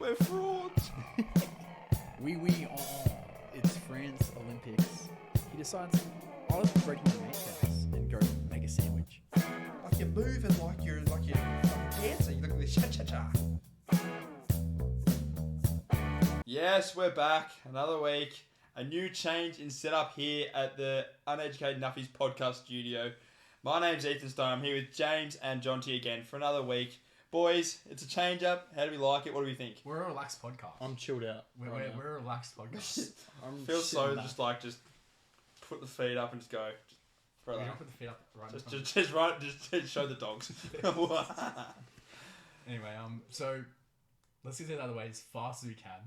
We're frauds. It's France Olympics. He decides, I'll break into my mate's house and go make a sandwich. Like you're moving like you're fucking dancing. You look at this cha-cha-cha. Yes, we're back. Another week. A new change in setup here at the Uneducated Nuffies podcast studio. My name's Ethan Stone. I'm here with James and John T again for another week. Boys, it's a change up. How do we like it? What do we think? We're a relaxed podcast. I'm chilled out. We're a relaxed podcast. Feels so just put the feet up and just go. We don't put the feet up right in front. Just show the dogs. Anyway, so let's get it out of the way as fast as we can.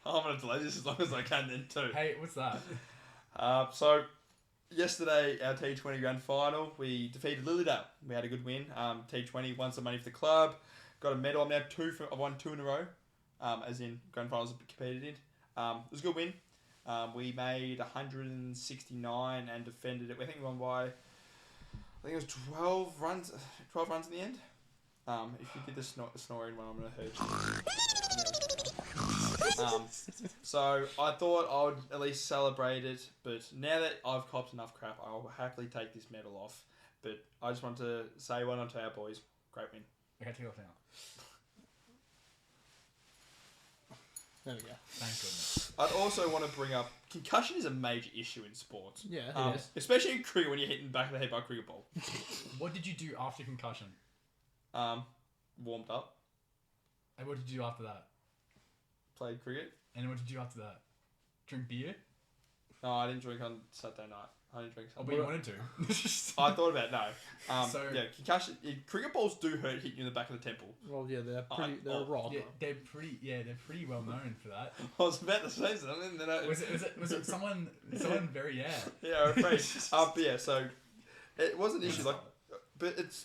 I'm going to delay this as long as I can then too. Hey, what's that? So, yesterday, our T20 grand final, we defeated Lilydale. We had a good win. T20 won some money for the club. Got a medal. I'm now I've won 2 in a row, as in grand finals I've competed in. It was a good win. We made 169 and defended it. I think we won by, I think it was 12 runs in the end. If you did the snoring one, I'm going to hurt you. So I thought I would at least celebrate it, but now that I've copped enough crap, I'll happily take this medal off. But I just want to say well done to our boys. Great win. Okay, take it off now. There we go. Thank goodness. I'd also want to bring up, concussion is a major issue in sports. Yeah, it is. Especially in cricket when you're hitting the back of the head by a cricket ball. What did you do after concussion? Warmed up, And what did you do after that? played cricket. And what did you do after that? Drink beer? No, I didn't drink on Saturday night. I didn't drink Oh, Saturday. but you wanted to. I thought about it, no. So- yeah, concussion. Cricket balls do hurt hitting you in the back of the temple. Well, yeah, they're a rock. Yeah, they're pretty well known for that. I was about to say something. Then Was it someone very Yeah, I'm afraid. But yeah, so it was an issue. But it's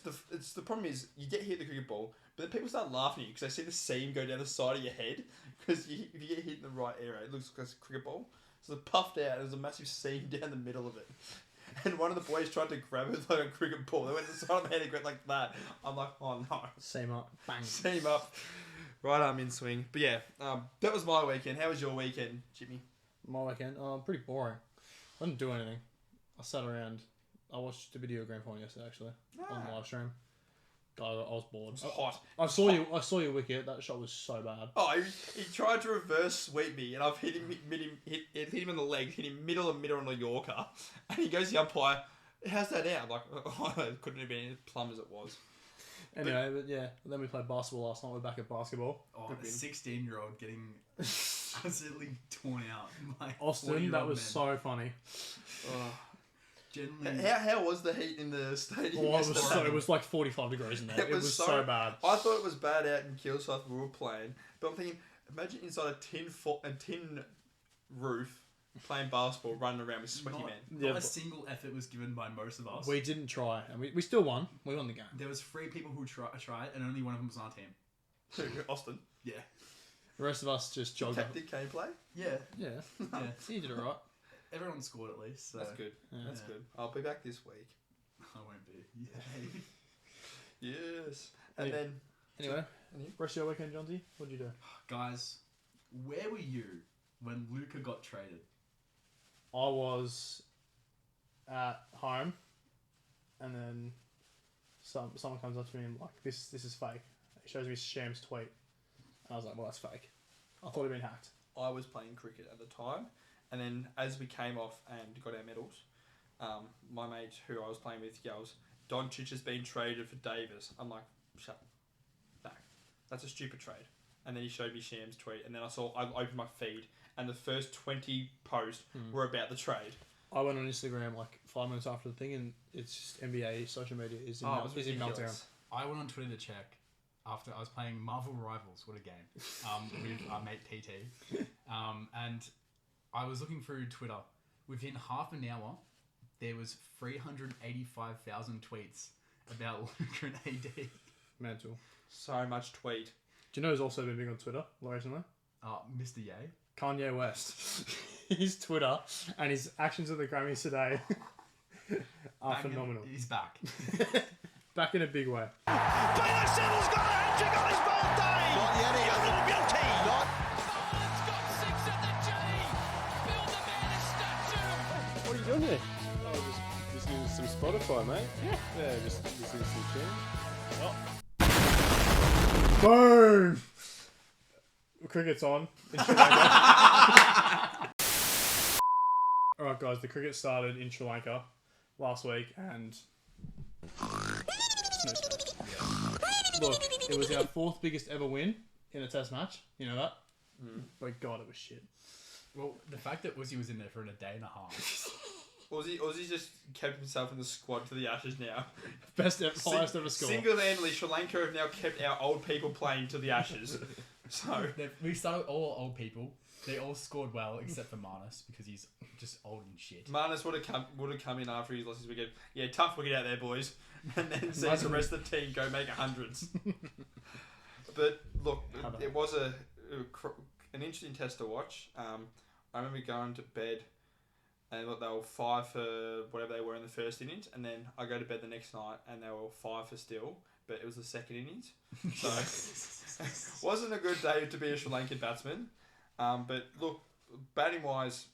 the problem is you get hit the cricket ball, but then people start laughing at you because they see the seam go down the side of your head. Because if you get hit in the right area, it looks like a cricket ball. So it's puffed out. And there's a massive seam down the middle of it. And one of the boys tried to grab it like a cricket ball. They went to the side of my head and went like that. I'm like, oh no. Same up. Bang. Seam up. Right arm in swing. But yeah, that was my weekend. How was your weekend, Jimmy? My weekend, pretty boring. I didn't do anything. I sat around. I watched the video grand final yesterday, actually, on the live stream. I was bored. It was hot. I saw your wicket. That shot was so bad. Oh, he tried to reverse sweep me, and I've hit him in the legs, hit him middle on the Yorker, and he goes to the umpire, how's that out? I'm like, oh, it couldn't have been as plumb as it was. Anyway, but yeah, then we played basketball last night. We're back at basketball. Oh, a 16-year-old getting absolutely torn out. Like Austin, that was so funny. Oh. Generally, How was the heat in the stadium? Oh, it was like 45 degrees in there. It was so bad. I thought it was bad out in Kilsyth we were playing, but I'm thinking, imagine inside a tin roof playing basketball, running around with sweaty men. Not a single effort was given by most of us. We didn't try, and we still won. We won the game. There was 3 people who tried, and only one of them was on our team. Austin. Yeah. The rest of us just jogged up. Did Kane play? Yeah. Yeah. He did it right. Everyone scored at least. So. That's good. Yeah. That's good. I'll be back this week. I won't be. Yay. Yes. And then... Anyway, rest of your weekend, John T, what did you do? Guys, where were you when Luca got traded? I was at home, and then someone comes up to me and like, this is fake. He shows me Sham's tweet, and I was like, well, that's fake. I thought he'd been hacked. I was playing cricket at the time, and then as we came off and got our medals, my mate who I was playing with yells, Doncic has been traded for Davis. I'm like, shut back. That's a stupid trade. And then he showed me Sham's tweet, and then I opened my feed, and the first 20 posts were about the trade. I went on Instagram like 5 minutes after the thing, and it's just NBA social media is in meltdown. I went on Twitter to check after I was playing Marvel Rivals. What a game! With our mate PT, and I was looking through Twitter. Within half an hour, there was 385,000 tweets about Luca and AD. Mental. So much tweet. Do you know who's also been big on Twitter recently? Mr. Ye. Kanye West. His Twitter and his actions at the Grammys today are phenomenal. He's back. Back in a big way. Taylor Siddle's got a hat-trick on his birthday! Not yet, he hasn't. Beauty! Spotify, mate. Yeah, just listen to the tune. Boom! Cricket's on. In Sri Lanka. Alright, guys, the cricket started in Sri Lanka last week, and look, it was our 4th biggest ever win in a test match. You know that? But God, it was shit. Well, the fact that Uzi was in there for a day and a half. Aussie just kept himself in the squad for the Ashes now. Highest ever score. Single-handedly, Sri Lanka have now kept our old people playing to the Ashes. So We started all old people. They all scored well except for Marnus because he's just old and shit. Marnus would have come in after his lost his wicket. Yeah, tough wicket out there, boys. And then sees the rest of the team go make hundreds. But look, it was an interesting test to watch. I remember going to bed. And they were 5 for whatever they were in the first innings, and then I go to bed the next night, and they were 5 for still, but it was the second innings, so wasn't a good day to be a Sri Lankan batsman. But look, batting wise,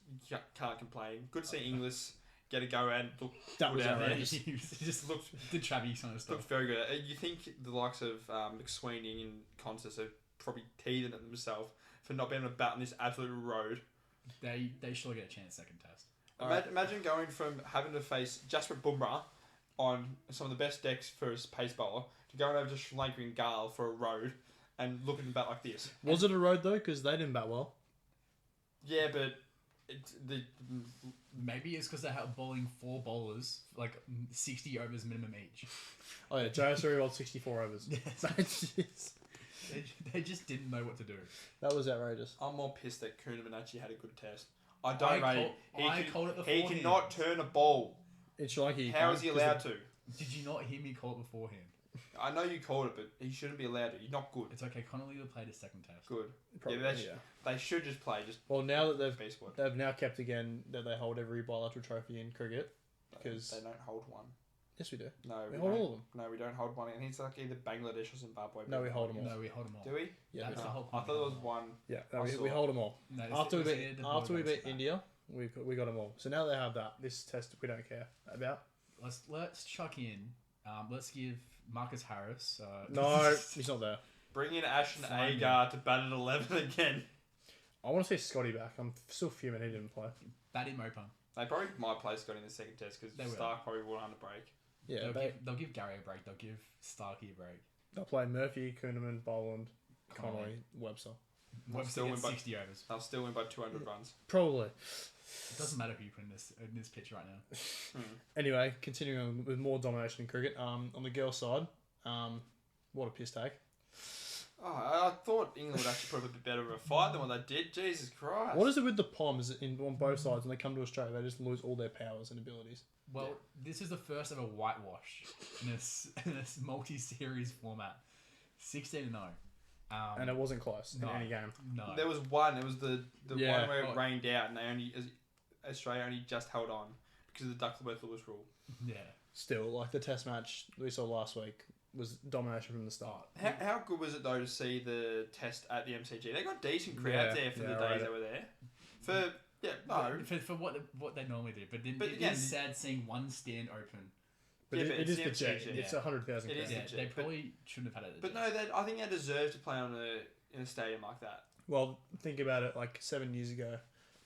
can't complain. Good to see Inglis get a go and look That good was out there. outrageous. He just looked the Travis kind of stuff. Looked very good. You think the likes of McSweeney and Constance are probably teething at themselves for not being able to bat on this absolute road. They should get a chance second test. Imagine going from having to face Jasprit Bumrah on some of the best decks for his pace bowler to going over to Sri Lanka and Gale for a road and looking at bat like this. Was it a road though? Because they didn't bat well. Yeah, but Maybe it's because they had bowling 4 bowlers, like 60 overs minimum each. Oh yeah, Jayasuri bowled 64 overs. They just didn't know what to do. That was outrageous. I'm more pissed that Kuhneman actually had a good test. I don't rate I called it He beforehand. cannot turn a ball. In Sri Lanka, you How can't, is he 'cause allowed to? Did you not hear me call it beforehand? I know you called it, but he shouldn't be allowed to. He's not good. It's okay. Connolly will play the second test. Good. Probably, Yeah, they should just play. Just Well, now that B squad. they've now kept again that they hold every bilateral trophy in cricket, because They don't hold one. yes we do. No, We hold don't. all of them. No, we don't hold one. I think it's like either Bangladesh or Zimbabwe. No, we hold them all. No, we hold them all. Do we? Yeah, That's we the do. whole I point. thought there was one. Yeah, I no, we saw. hold them all. No, After we beat that. India, we got them all. So now they have that. This test we don't care about. Let's chuck in. Let's give Marcus Harris. No, he's not there. Bring in Ashton Fine, Agar to bat at 11 again. I want to see Scotty back. I'm still fuming he didn't play. Bat in Mopung. They probably might play Scott in the second test They because will. Stark probably won't on a break. Yeah, They'll give Gary a break. They'll give Starkey a break. they'll play Murphy, Kuhneman, Boland, Connolly, Webster. Webster still gets win by- 60 overs. They'll still win by 200 runs. Probably. It doesn't matter who you put in this pitch right now. Anyway, continuing on with more domination in cricket. On the girls' side, what a piss take. Oh, I thought England would actually put up a bit better of a fight than what they did. Jesus Christ. What is it with the Poms on both sides when they come to Australia? They just lose all their powers and abilities. Well, this is the first ever whitewash in this multi-series format. 16-0. And it wasn't close no. in any game. No. There was one. It was the Yeah. one where it Oh. rained out and Australia only just held on because of the Duckworth Lewis rule. Yeah. Still, like the test match we saw last week was domination from the start. How good was it though to see the test at the MCG? They got decent crowds Yeah, there for yeah, the right. days they were there. For what they normally do, but But it again- is sad seeing one stand open. But Yeah, it but is it's the the Jet. MCG. It's Yeah. 100,000 It is crowd. Yeah, legit, they but- probably shouldn't have had it. But no, I think they deserve to play in a stadium like that. Well, think about it. Like 7 years ago,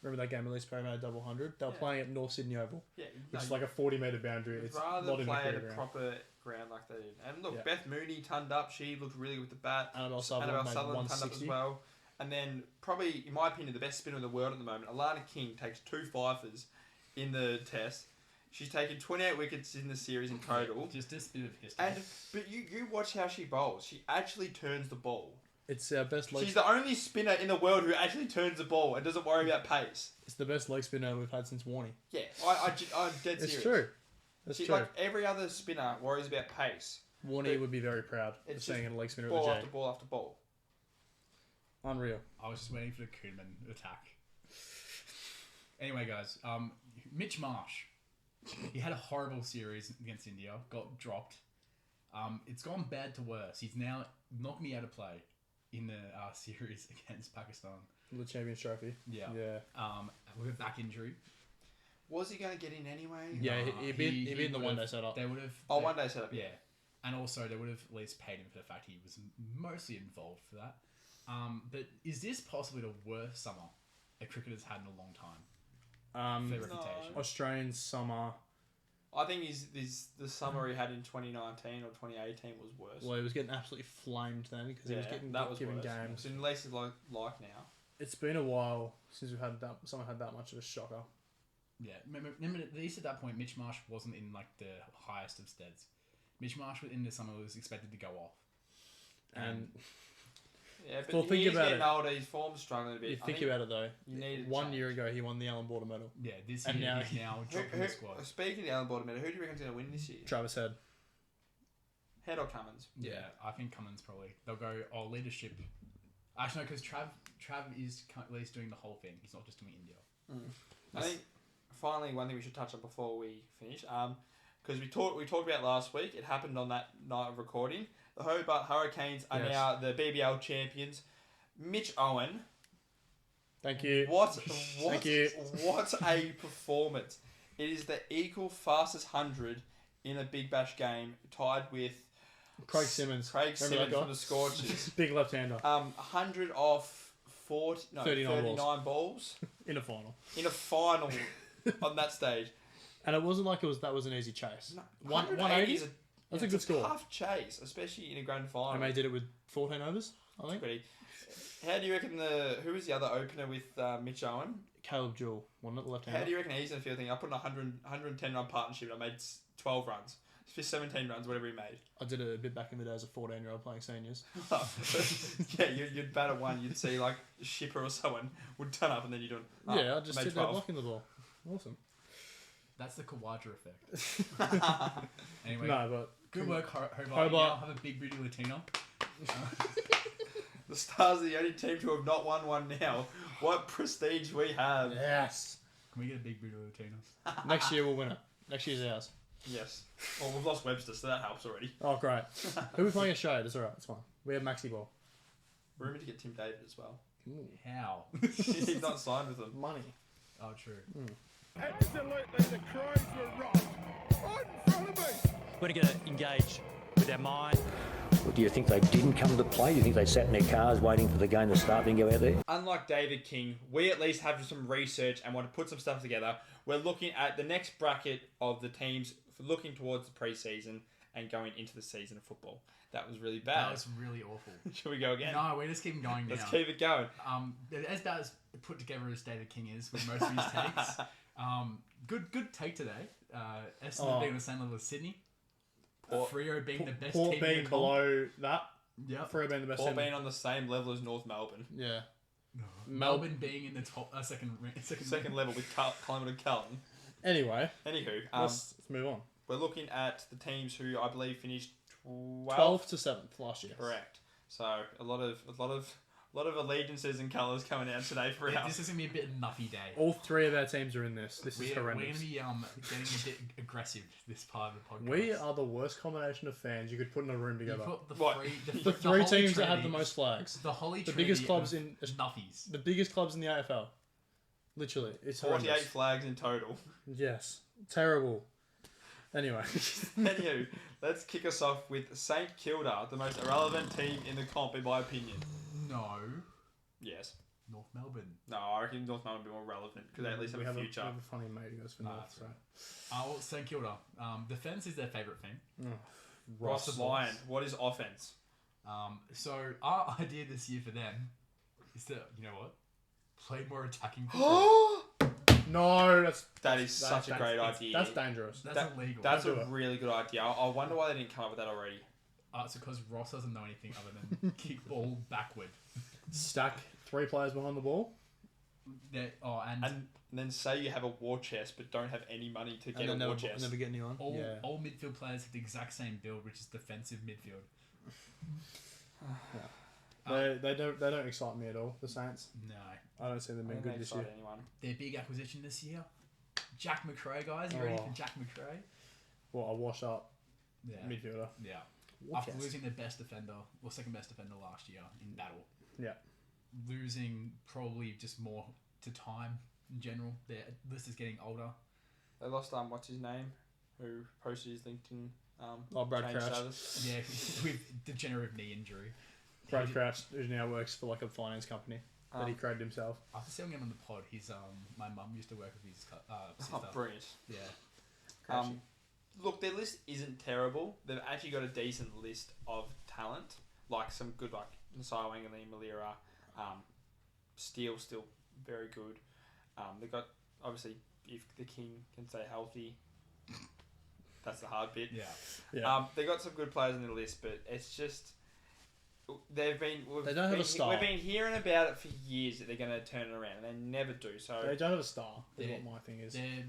remember that game at least Perry made a double 100? They were Yeah. playing at North Sydney Oval, Yeah, which is like a 40-metre boundary. It's rather not than in a play at cricket a ground. proper ground like they did. And look, Yeah. Beth Mooney turned up. She looked really good with the bat. Annabelle Sutherland made turned up as 160. well. And then probably, in my opinion, the best spinner in the world at the moment, Alana King, takes 2 fifers in the test. She's taken 28 wickets in the series in total. Just a bit of history. But you watch how she bowls. She actually turns the ball. It's our best leg. She's the only spinner in the world who actually turns the ball and doesn't worry about pace. It's the best leg spinner we've had since Warney. Yeah, I'm dead serious. It's true. That's She, true. like every other spinner worries about pace. Warney but would be very proud of it's seeing just a leg spinner at Ball the after J. ball after ball. Unreal. I was just waiting for the Koonman attack. Anyway, guys, Mitch Marsh. He had a horrible series against India, got dropped. It's gone bad to worse. He's now knocked me out of play in the series against Pakistan. The Champions Trophy. Yeah. Yeah. With a back injury. Was he going to get in anyway? Yeah, Nah, he'd be in the would've- one day setup. They would have. Oh, one day setup. Yeah, and also they would have at least paid him for the fact he was mostly involved for that. But is this possibly the worst summer a cricketer's had in a long time for reputation? Australian summer. I think the summer he had in 2019 or 2018 was worse. Well, he was getting absolutely flamed then because he was getting given games. So at least it's like now. It's been a while since we've had someone had that much of a shocker. Yeah, remember at least at that point, Mitch Marsh wasn't in like the highest of steads. Mitch Marsh in the summer was expected to go off, And yeah, but well, think he's about getting it. older. His form's struggling a bit. you think about it though. You need 1 year ago, he won the Allen Border Medal. yeah, this And year now he's now dropping the squad. Speaking of the Allen Border Medal, who do you reckon's going to win this year? Travis Head. Head or Cummins? Yeah, I think Cummins probably. They'll go, leadership. Actually, no, because Trav is at least doing the whole thing. He's not just doing India. I think finally one thing we should touch on before we finish, because we talked about last week. It happened on that night of recording. The Hobart Hurricanes are Yes. now the BBL champions. Mitch Owen. Thank you. Thank you. What a performance! It is the equal fastest 100 in a Big Bash game, tied with Craig Simmons. Craig Remember Simmons that guy? from the Scorchers. Big left-hander 100 off 39 balls in a final. in a final on that stage. And it wasn't like that was an easy chase. No, 180 is That's a good score. Tough chase, especially in a grand final. And they did it with 14 overs, I think. Pretty. How do you reckon who was the other opener with Mitch Owen? Caleb Jewell, wasn't it, the left-hander? How do you reckon he's going to feel? I put in a 110 run partnership and I made 12 runs. It's 17 runs, whatever he made. I did it a bit back in the day as a 14-year-old playing seniors. Yeah, you'd bat at one, you'd see like a shipper or someone would turn up and then you'd do Yeah, I'd just made sit there 12. blocking the ball. Awesome. That's the Kawaja effect. Anyway, No, but good work, Hobart. Hobart. You now have a big booty Latino. The Stars are the only team to have not won one now. What prestige we have. yes. Can we get a big booty Latino? Next year we'll win it. Next year's ours. Yes. Well, we've lost Webster, so that helps already. Oh, great. Who are we playing Australia? That's alright. It's fine. We have Maxi Ball. Rumoured to get Tim David as well. How? He's not signed with them. Money. Oh, true. Absolutely, the Crows were right. Right in front of me. We're going to engage with our mind. Do you think they didn't come to play? Do you think they sat in their cars waiting for the game to start and go out there? Unlike David King, we at least have some research and want to put some stuff together. We're looking at the next bracket of the teams for looking towards the pre-season and going into the season of football. That was really bad. That was really awful. Should we go again? No, we're just keeping going now. Let's keep it going. As bad as put together as David King is with most of his takes. Good take today. Essendon being on the same level as Sydney. Freo being the best Port team being in the comp. below that. Yep. Freo being the best Or team. being on the same level as North Melbourne. Yeah. Melbourne being in the top Second level with Collingwood and Carlton. Anyway, Anywho, let's move on. we're looking at the teams who I believe finished 12th to 7th last year. Correct. So a lot of allegiances and colours coming out today for us. This is going to be a bit Nuffy day. All three of our teams are in this. This is We're going horrendous. to be getting a bit aggressive this part of the podcast. We are the worst combination of fans you could put in a room You together. put the What? The three holy teams that have the trinity- most flags. The holy The biggest trinity clubs of in Nuffies. the biggest clubs in the AFL. Literally, it's 48 horrendous. flags in total. Yes, terrible. Anyway, Anywho, let's kick us off with St Kilda, the most irrelevant team in the comp, in my opinion. No. Yes. North Melbourne. No, I reckon North Melbourne would be more relevant because they at least have a future. We have a funny mate who goes for Nah, North. So. Well, St Kilda. Defence is their favourite thing. Ross Lyon, what is offense? So our idea this year for them is to, you know what? Play more attacking football. No, That is such a great idea. That's dangerous. That's illegal. That's Don't do a it. really good idea. I wonder why they didn't come up with that already. It's because Ross doesn't know anything other than kick ball backward. Stack 3 players behind the ball. And then say you have a war chest but don't have any money to get And a war never, chest. never get anyone. All midfield players have the exact same build, which is defensive midfield. They don't excite me at all. The Saints. No. I don't see them being good this year. Anyone. Their big acquisition this year, Jack McRae, guys. You ready Oh. for Jack McRae? Well, a wash up Yeah. midfielder. Yeah. War After chest. losing their best defender, or second best defender last year in battle. Yeah. Losing probably just more to time in general. Their list is getting older. They lost what's his name, who posted his LinkedIn. Brad change Crouch. status. Yeah, with degenerative knee injury. Brad Crouch, who now works for like a finance company that he created himself. After seeing him on the pod, he's my mum used to work with his sister. Oh, brilliant. Yeah. Look, their list isn't terrible. They've actually got a decent list of talent, like some good, like Nasai Wanganeen, Malira, Steele, still very good. They've got, obviously, if the King can stay healthy, that's the hard bit. Yeah. They got some good players on the list, but it's just They don't have a star. We've been hearing about it for years that they're going to turn it around, and they never do. So They don't have a star. Is They- what my thing is. They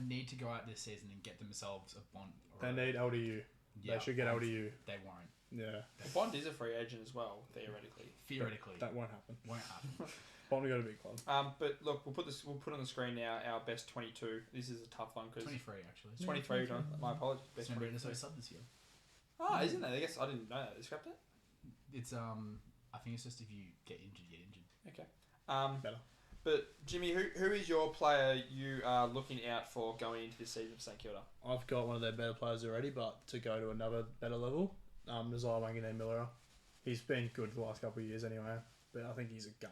need to go out this season and get themselves a Bond. They need LDU. Yeah, They should get Bond. LDU. They won't. Yeah. Bond is a free agent as well, theoretically. Theoretically, That won't happen. won't happen. Bond got a big club. But look, we'll put on the screen now our best 22. This is a tough one because 23 actually. 23. My apologies. Best Remember 22. NSO sub this year. Oh, isn't it? I guess I didn't know that. They scrapped it. It's I think it's just if you get injured, you get injured. Okay. Better. But Jimmy, who is your player you are looking out for going into this season for St Kilda? I've got one of their better players already, but to go to another better level, Nazar Wanganeen Miller. He's been good the last couple of years anyway, but I think he's a gun.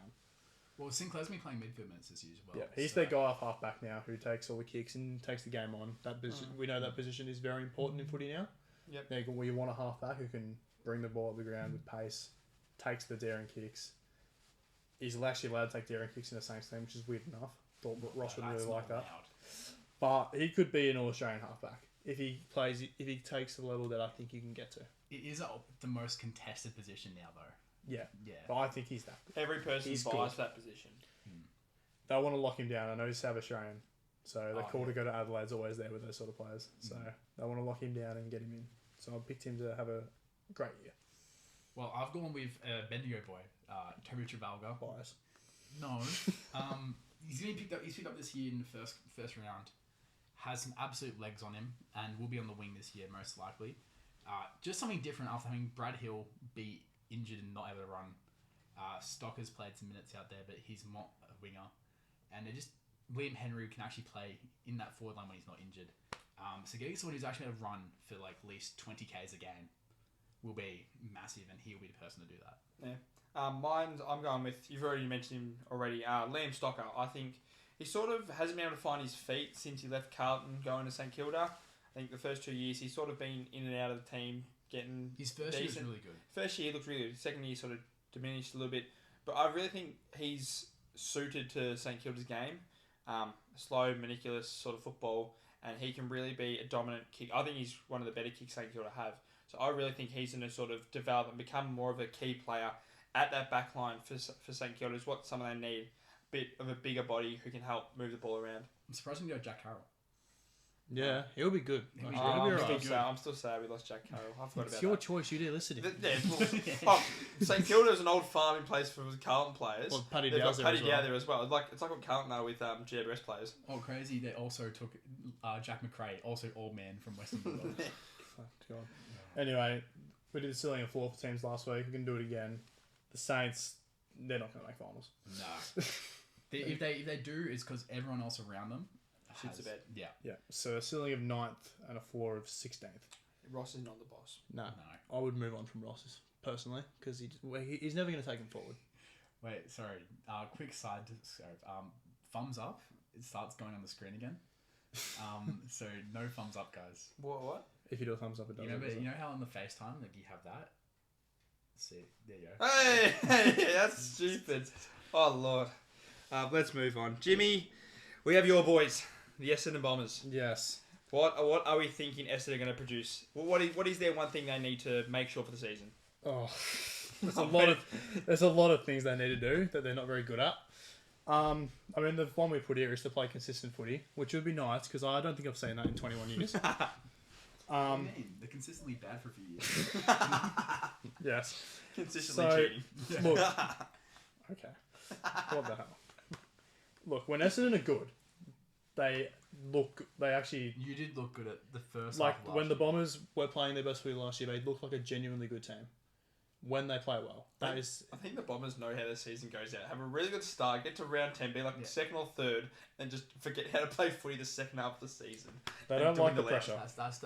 Well, Sinclair's been playing midfield minutes this year as well. Yeah, he's their guy off half-back now who takes all the kicks and takes the game on. We know that position is very important in footy now. Yep. We want a half-back who can bring the ball up the ground with pace, takes the daring kicks. He's actually allowed to take daring kicks in the Saints team, which is weird enough. Thought Ross would really like that. But he could be an All-Australian half-back if he takes the level that I think he can get to. It is the most contested position now, though. Yeah. Yeah. But I think he's that good. Every person He's buys good. that position. They want to lock him down. I know he's South Australian, so the call yeah. to go to Adelaide's always there with those sort of players. So they want to lock him down and get him in. So I picked him to have a great year. Well, I've gone with Bendigo boy, Toby Travalga. Bias. No, he's picked up this year in the first round. Has some absolute legs on him, and will be on the wing this year most likely. Just something different after having Brad Hill be injured and not able to run. Stocker's played some minutes out there, but he's not a winger. And Liam Henry can actually play in that forward line when he's not injured. So getting someone who's actually able to run for like at least 20 Ks a game will be massive, and he'll be the person to do that. Yeah. I'm going with, you've already mentioned him already, Liam Stocker. I think he sort of hasn't been able to find his feet since he left Carlton going to St Kilda. I think the first 2 years he's sort of been in and out of the team, getting His first year was decent. really good. First year he looked really good. Second year sort of diminished a little bit. But I really think he's suited to St Kilda's game. Slow, meticulous sort of football, and he can really be a dominant kick. I think he's one of the better kicks St Kilda have. So I really think he's going to sort of develop and become more of a key player at that back line for St Kilda is what some of them need. A bit of a bigger body who can help move the ball around. I'm surprised we got Jack Carroll. Yeah, he'll be good. He'll be Actually, good. he'll be alright. I'm still sad we lost Jack Carroll. I forgot It's about your that. choice. You didn't listen to him. St Kilda is an old farming place for Carlton players. Well, Paddy They've got Dow's there Paddy as Dow well. there as well. It's like what Carlton are with GWS players. Oh, crazy! They also took Jack McRae, also old man from Western Bulldogs. Oh, God. Anyway, we did the ceiling of floor for teams last week. We can do it again. The Saints, they're not going to make finals. No. If they do, it's because everyone else around them Shits the bed. Yeah. Yeah, so a ceiling of 9th and a floor of 16th. Ross is not the boss. No, No. I would move on from Ross's personally because he's never going to take him forward. Wait, sorry. Quick side scope. Thumbs up. It starts going on the screen again. So no thumbs up, guys. What? If you do a thumbs up, it does. You know how on the FaceTime like you have that. See, there you go. Hey, that's stupid. Oh Lord. Let's move on. Jimmy, we have your boys, the Essendon Bombers. Yes. What are we thinking Essendon are going to produce? What is their one thing they need to make sure for the season? Oh, there's a lot of things they need to do that they're not very good at. I mean, the one we put here is to play consistent footy, which would be nice because I don't think I've seen that in 21 years. What do you mean? They're consistently bad for a few years. Yes. Consistently So, cheating. Look. Okay. What the hell? Look, when Essendon are good, they actually You did look good at the first like half of when last the year. Bombers were playing their best footy last year. They looked like a genuinely good team. when they play well. That is I think the Bombers know how their season goes out. Have a really good start, get to round 10, be like Yeah. second or third, and just forget how to play footy the second half of the season. they And don't like the dwindle out. pressure.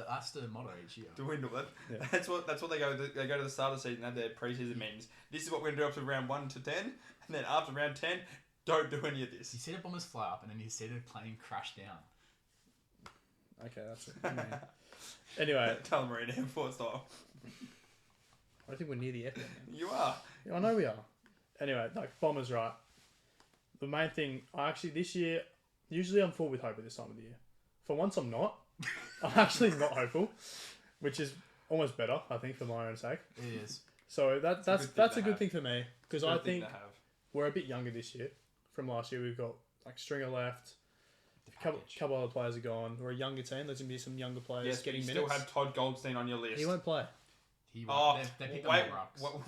That's the motto each year. Dwindle it. Yeah. That's what they go. They go to the start of the season, have their pre-season meetings. This is what we're gonna do up to round 1 to 10, and then after round 10, don't do any of this. You see the Bombers fly up, and then you see the plane crash down. Okay, that's it. Yeah. Anyway, Tullamarine Airport style. I think we're near the airport. Man. You are. I know we are. Anyway, like Bombers, right? The main thing, this year, usually I'm full with hope at this time of the year. For once, I'm not. I'm actually not hopeful, which is almost better, I think, for my own sake. It is. So that's a good thing for me because I Good thing think to have. we're a bit younger this year. From last year, we've got like Stringer left. Couple other players are gone. We're a younger team. There's gonna be some younger players Yes, but getting you minutes. still have Todd Goldstein on your list. He won't play. He Oh, they picked wait, up more rucks.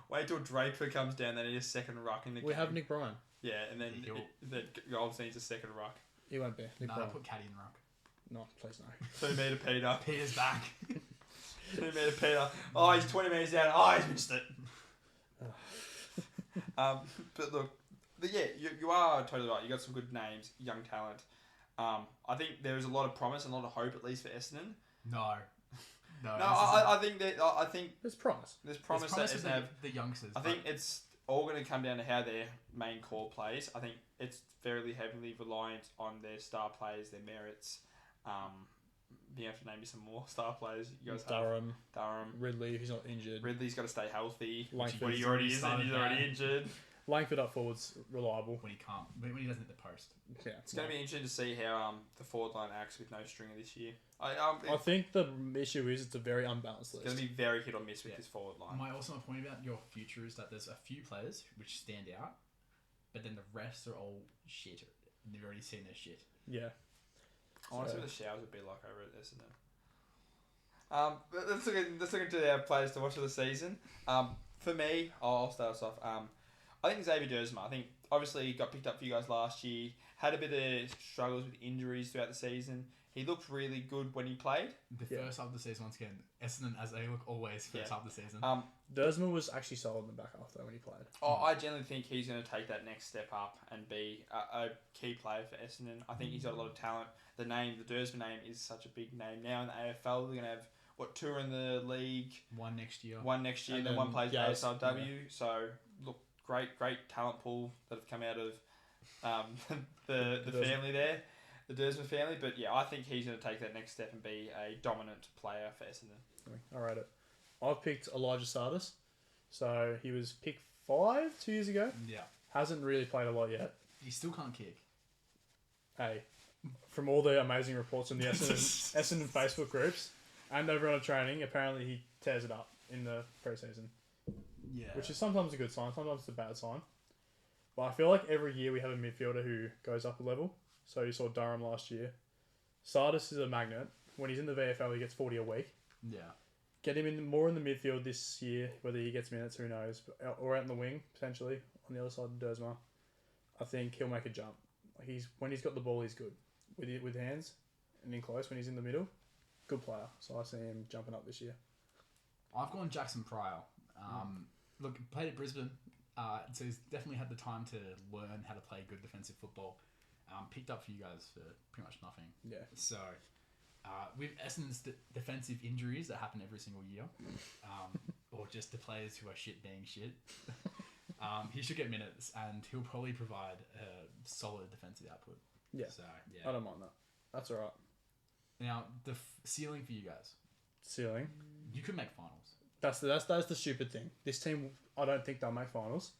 wait till Draper comes down. They need a second ruck in the game. We have Nick Bryan. Yeah, and then then Goldstein's a second ruck. He won't be. Nick No, Bryan. put Caddy in ruck. No, please no. 2 metre Peter. Peter's back. 2 metre Peter. Oh, he's 20 metres down. Oh, he's missed it. But look, yeah, you are totally right. You got some good names, young talent. I think there is a lot of promise and a lot of hope, at least for Essendon. No. No, I think There's promise. there's promise that promise Essendon for have. the youngsters. I think it's all going to come down to how their main core plays. I think it's fairly heavily reliant on their star players, their merits. You have to name me some more star players. You guys have Durham, Ridley. if he's not injured. Ridley's got to stay healthy. Langford. Well, he already is, and he's already injured. Langford up forwards, reliable. when he can't, when he doesn't hit the post. Yeah, It's going to be interesting to see how the forward line acts with no stringer this year. I think the issue is it's a very unbalanced it's list. going to be very hit or miss with Yeah. this forward line. My point about your future is that there's a few players which stand out, but then the rest are all shit. They've already seen their shit. Yeah. I want to see what the showers would be like over at Essendon. But let's look into our players to watch for the season. For me, I'll start us off. I think Xavier Dersma. I think obviously he got picked up for you guys last year. Had a bit of struggles with injuries throughout the season. He looked really good when he played. The first half of the season, once again, Essendon, as they look always first half of the season. Dersma was actually solid in the back half though when he played. I generally think he's going to take that next step up and be a key player for Essendon. I think he's got a lot of talent. The Dersma name is such a big name now in the AFL. They're going to have 2 in the league. One next year. One next year, And then then one plays Gaz, ASLW. yeah. So look, great talent pool that have come out of the Dersma. family there, the Dersma family. But yeah, I think he's going to take that next step and be a dominant player for Essendon. I'll rate it. I've picked Elijah Sardis. So he was picked 5 2 years ago. Yeah. Hasn't really played a lot yet. He still can't kick. Hey, from all the amazing reports from the Essendon Facebook groups and over on training, apparently he tears it up in the preseason, Yeah. which is sometimes a good sign, sometimes it's a bad sign. But I feel like every year we have a midfielder who goes up a level. So you saw Durham last year. Sardis is a magnet. When he's in the VFL, he gets 40 a week. Yeah. Get him in more in the midfield this year, whether he gets minutes, who knows, or out in the wing potentially on the other side of Dersma. I think he'll make a jump. When he's got the ball, he's good with hands and in close. When he's in the middle, good player. So I see him jumping up this year. I've gone Jackson Pryor. Look, played at Brisbane, so he's definitely had the time to learn how to play good defensive football. Picked up for you guys for pretty much nothing. Yeah. So, with Essendon's defensive injuries that happen every single year, or just the players who are shit being shit, he should get minutes and he'll probably provide a solid defensive output. Yeah. So, yeah. I don't mind that. That's all right. Now, the ceiling for you guys. Ceiling. You could make finals. That's the stupid thing. This team, I don't think they'll make finals.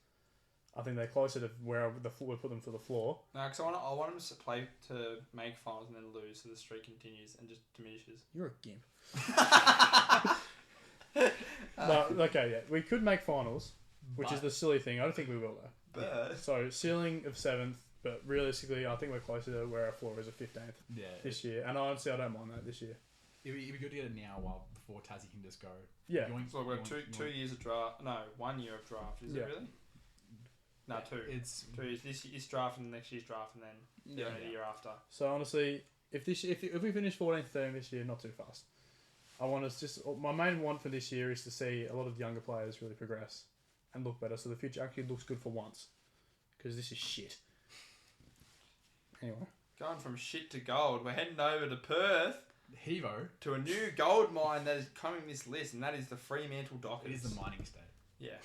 I think they're closer to where we put them for the floor. No, because I want them to play to make finals and then lose, so the streak continues and just diminishes. You're a gimp. But okay, yeah, we could make finals, which is the silly thing. I don't think we will though. But So ceiling of 7th, but realistically, I think we're closer to where our floor is at 15th Yeah. this year. And honestly, I don't mind that this year. It'd be good to get it now before Tassie can just go. Yeah. yoink, so we've got yoink, two yoink. years of draft. No, 1 year of draft. Is Yeah. it really? No, 2. It's 2 years. This draft and next year's draft, and then the year after. So honestly, if we finish 14th, 13th this year, not too fast. I want us just my main want for this year is to see a lot of younger players really progress and look better, so the future actually looks good for once. Because this is shit. Anyway, Going from shit to gold, we're heading over to Perth Hevo. to a new gold mine that is coming this list, and that is the Fremantle Dockers. It is the mining state. Yeah.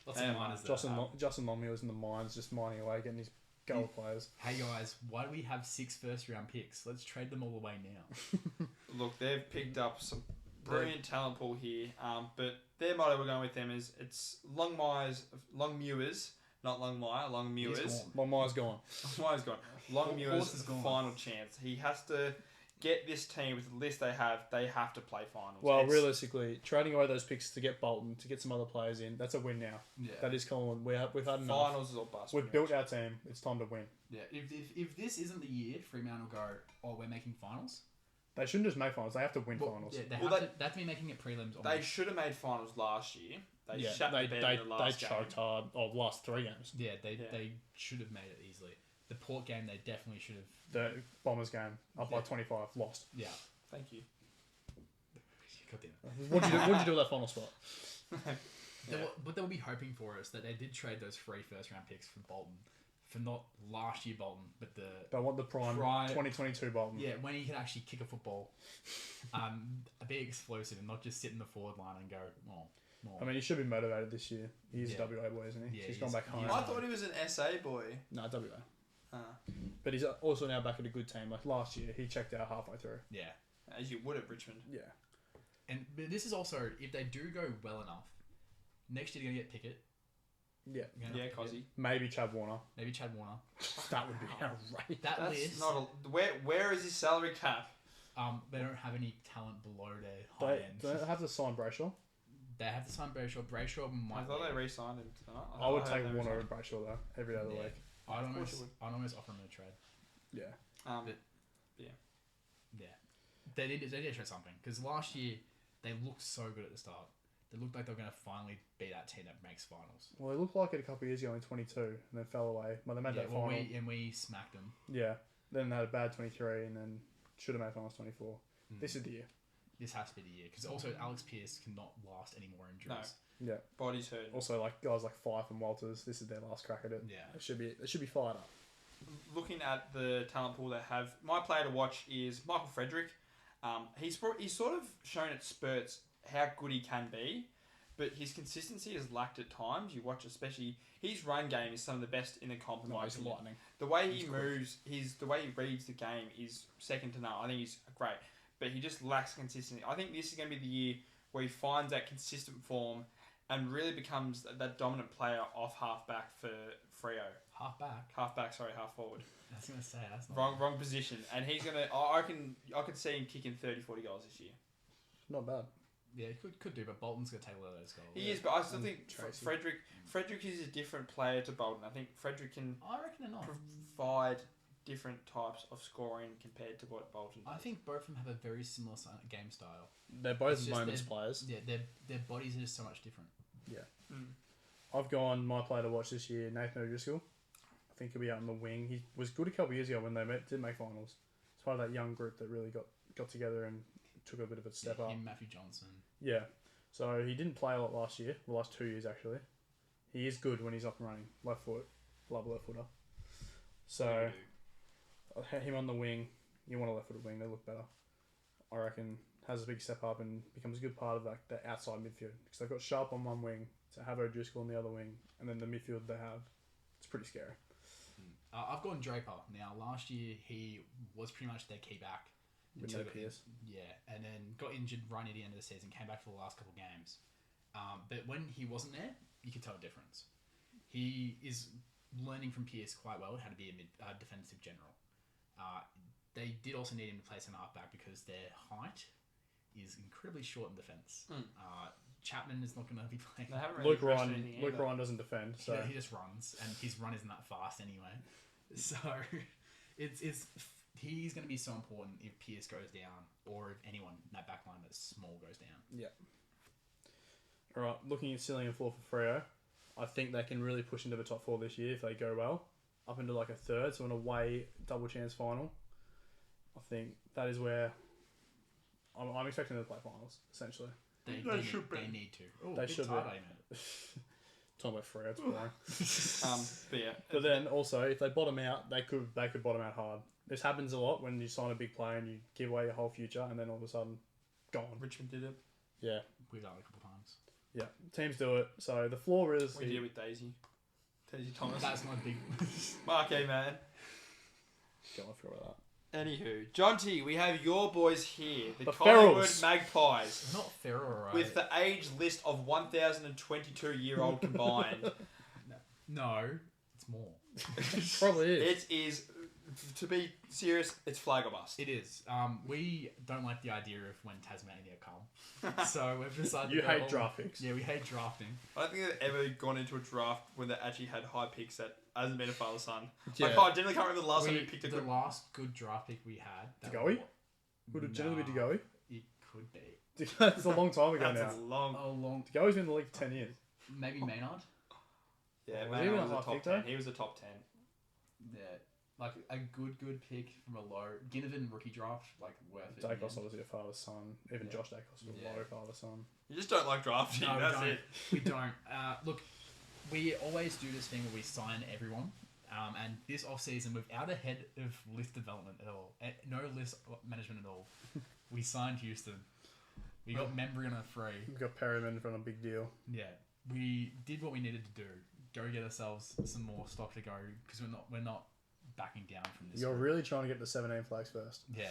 Lots Damn, of miners there. Justin Longmuir was in the mines just mining away, getting his gold players. Hey guys, why do we have 6 first-round picks? Let's trade them all away now. Look, they've picked up some brilliant talent pool here, but their motto we're going with them is it's Longmuir's, not Longmire, Longmuir's. He's Longmire's gone. Longmire's gone. Longmuir's Horse is gone. final chance. He has to get this team with the list they have to play finals. Well, It's- realistically, trading away those picks to get Bolton, to get some other players in, that's a win now. Yeah. That is Colin. We've had enough. finals is all bust. We've built our team. It's time to win. Yeah, if this isn't the year Fremantle go, oh, we're making finals. They shouldn't just make finals. They have to win finals. Yeah, they have to be making it prelims. They almost. should have made finals last year. They Yeah, shut they the bed in the last game. choked hard. Oh, the last 3 games. Yeah, they should have made it easily. The Port game, they definitely should have. The Bombers game, up by 25, lost. Yeah. Thank you. God damn it. What'd you do with that final spot? But they'll be hoping for us that they did trade those 3 first-round picks for Bolton. For not last year Bolton, but the... They want the prime 2022 Bolton. Yeah, when he can actually kick a football, be explosive and not just sit in the forward line and go, oh. I mean, he should be motivated this year. He's a WA boy, isn't he? Yeah, He's he gone is. back home. I thought he was an SA boy. No, WA. Ah. But he's also now back at a good team. Like last year, he checked out halfway through. Yeah. As you would at Richmond. Yeah. But this is also, if they do go well enough, next year they're going to get Pickett. Yeah. Yeah, Cozzy. Maybe Chad Warner. Maybe Chad Warner. That would be outrageous. That That's list, not a... Where is his salary cap? they don't have any talent below their high end. They have to sign Brayshaw. They have to sign Brayshaw. Brayshaw might I thought leave. they re-signed him tonight. I would thought take they Warner re-signed and Brayshaw though every day of the week. I'd Of course almost offer him a trade. Yeah. him. Yeah. They need to show something because last year they looked so good at the start. They looked like they were going to finally be that team that makes finals. Well, they looked like it a couple of years ago in 22 and then fell away. Well, they made that final. we smacked them. Yeah. Then they had a bad 23 and then should have made finals 24. This is the year. This has to be the year because also Alex Pearce cannot last any more injuries. Yeah. Body's hurt. Also, like guys like Fife and Walters, this is their last crack at it. Yeah. They should be fired up. Looking at the talent pool they have, my player to watch is Michael Frederick. He's sort of shown at spurts how good he can be, but his consistency has lacked at times. You watch, especially his run game is some of the best in the comp. In my He's opinion. lightning. The way he moves, the way he reads the game is second to none. I think he's great, but he just lacks consistency. I think this is going to be the year where he finds that consistent form and really becomes that dominant player off halfback for Freo. Half back. Half forward. I was going to say that's not Wrong position. And he's going to... I can see him kicking 30, 40 goals this year. Not bad. Yeah, could do, but Bolton's going to take a lot of those goals. He is, but I still think Tracy. Frederick is a different player to Bolton. I think Frederick can I reckon they're not. provide different types of scoring compared to what Bolton does. I think both of them have a very similar game style. They're both It's just moments their- players. Yeah, their bodies are just so much different. Yeah. Mm. I've gone my player to watch this year, Nathan O'Driscoll. I think he'll be out on the wing. He was good a couple of years ago when they did make finals. It's part of that young group that really got together and took a bit of a step up. Him, Matthew Johnson. Yeah. So he didn't play a lot last year, the last 2 years actually. He is good when he's up and running. Left foot. Love a left footer. So him on the wing, you want a left footed wing, they look better. I reckon has a big step up and becomes a good part of the outside midfield. Because they've got Sharp on one wing, to have O'Driscoll on the other wing, and then the midfield they have. It's pretty scary. I've gone Draper. Now, last year he was pretty much their key back. With no Pearce. Yeah, and then got injured right near the end of the season, came back for the last couple of games. But when he wasn't there, you could tell a difference. He is learning from Pearce quite well how to be a defensive general. They did also need him to play centre half back because their height is incredibly short in defence. Chapman is not going to be playing. They haven't really impressed anything Luke either. Ryan doesn't defend, so He just runs, and his run isn't that fast anyway. So it's he's going to be so important if Pearce goes down, or if anyone in that back line that's small goes down. yeah. All right, looking at ceiling and floor for Freo, I think they can really push into the top 4 this year if they go well, up into like a third, so an away double chance final. I think that is where I'm expecting them to play finals, essentially. They need to. Oh, They bit should be. tight, man. Talking about Freo, it's boring. But yeah, But then also, if they bottom out, they could bottom out hard. This happens a lot when you sign a big player and you give away your whole future, and then all of a sudden, gone. Richmond did it. Yeah, We've done it a couple times. yeah. Teams do it. So the floor is. We did it with Daisy Thomas. That's my big. Marquee man. God, I forgot about Anywho, Jonty, we have your boys here, the The Collingwood Ferals. Magpies, Not feral, right? with the age list of 1,022-year-old combined. No, it's more. that. Probably is. It is, to be serious, it's flag or bust. It is. We don't like the idea of when Tasmania come. So we've decided You to go hate all- draft picks. Yeah, we hate drafting. I don't think they've ever gone into a draft where they actually had high picks that hasn't been a father-son. Yeah. Like, I generally can't remember the last time We- you picked a the good... last good draft pick we had. that Degoe? wa- Would it generally be Nah, Degoe? It could be. It's a long time ago That's now. a long... A long, Degoe's been in the league for 10 years. maybe Maynard. Yeah, Was man, he he even was a a high top pick, 10. though? He was a top 10. Yeah, like a good pick from a low Ginnivan rookie draft, like worth it. in the Dacos end. obviously a father's son. Even Yeah. Josh Dacos was Yeah. a low father's son. You just don't like drafting, No, we that's don't. it. We don't. Look, we always do this thing where we sign everyone. And this off-season, without a head of list development at all, no list management at all, we signed Houston. We got Membry on a free. We got Perryman from a big deal. Yeah, we did what we needed to do. Go get ourselves some more stock to go because we're not backing down from this. You're group. really trying to get the 17 flags first. Yeah,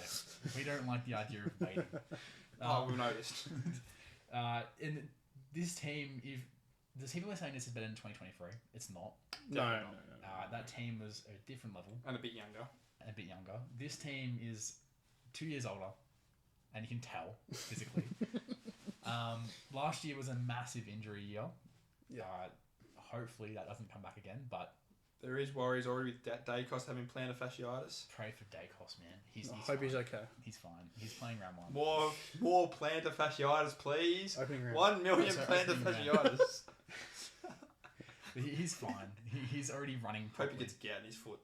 we don't like the idea of waiting. Oh, we've noticed. In this team, if the team we're saying this is better than 2023, it's not. No. That team was a different level, And a bit younger. a bit younger. This team is 2 years older, and you can tell physically. Last year was a massive injury year. Yeah. Hopefully that doesn't come back again, but There is worries already with Dacos having plantar fasciitis. pray for Dacos, man. He's I fine. hope he's okay. He's fine. He's playing round one. More plantar fasciitis, please. Opening round. 1 million Sorry, plantar opening round. fasciitis. He's fine. He's already running Hope properly. he gets gout in his foot.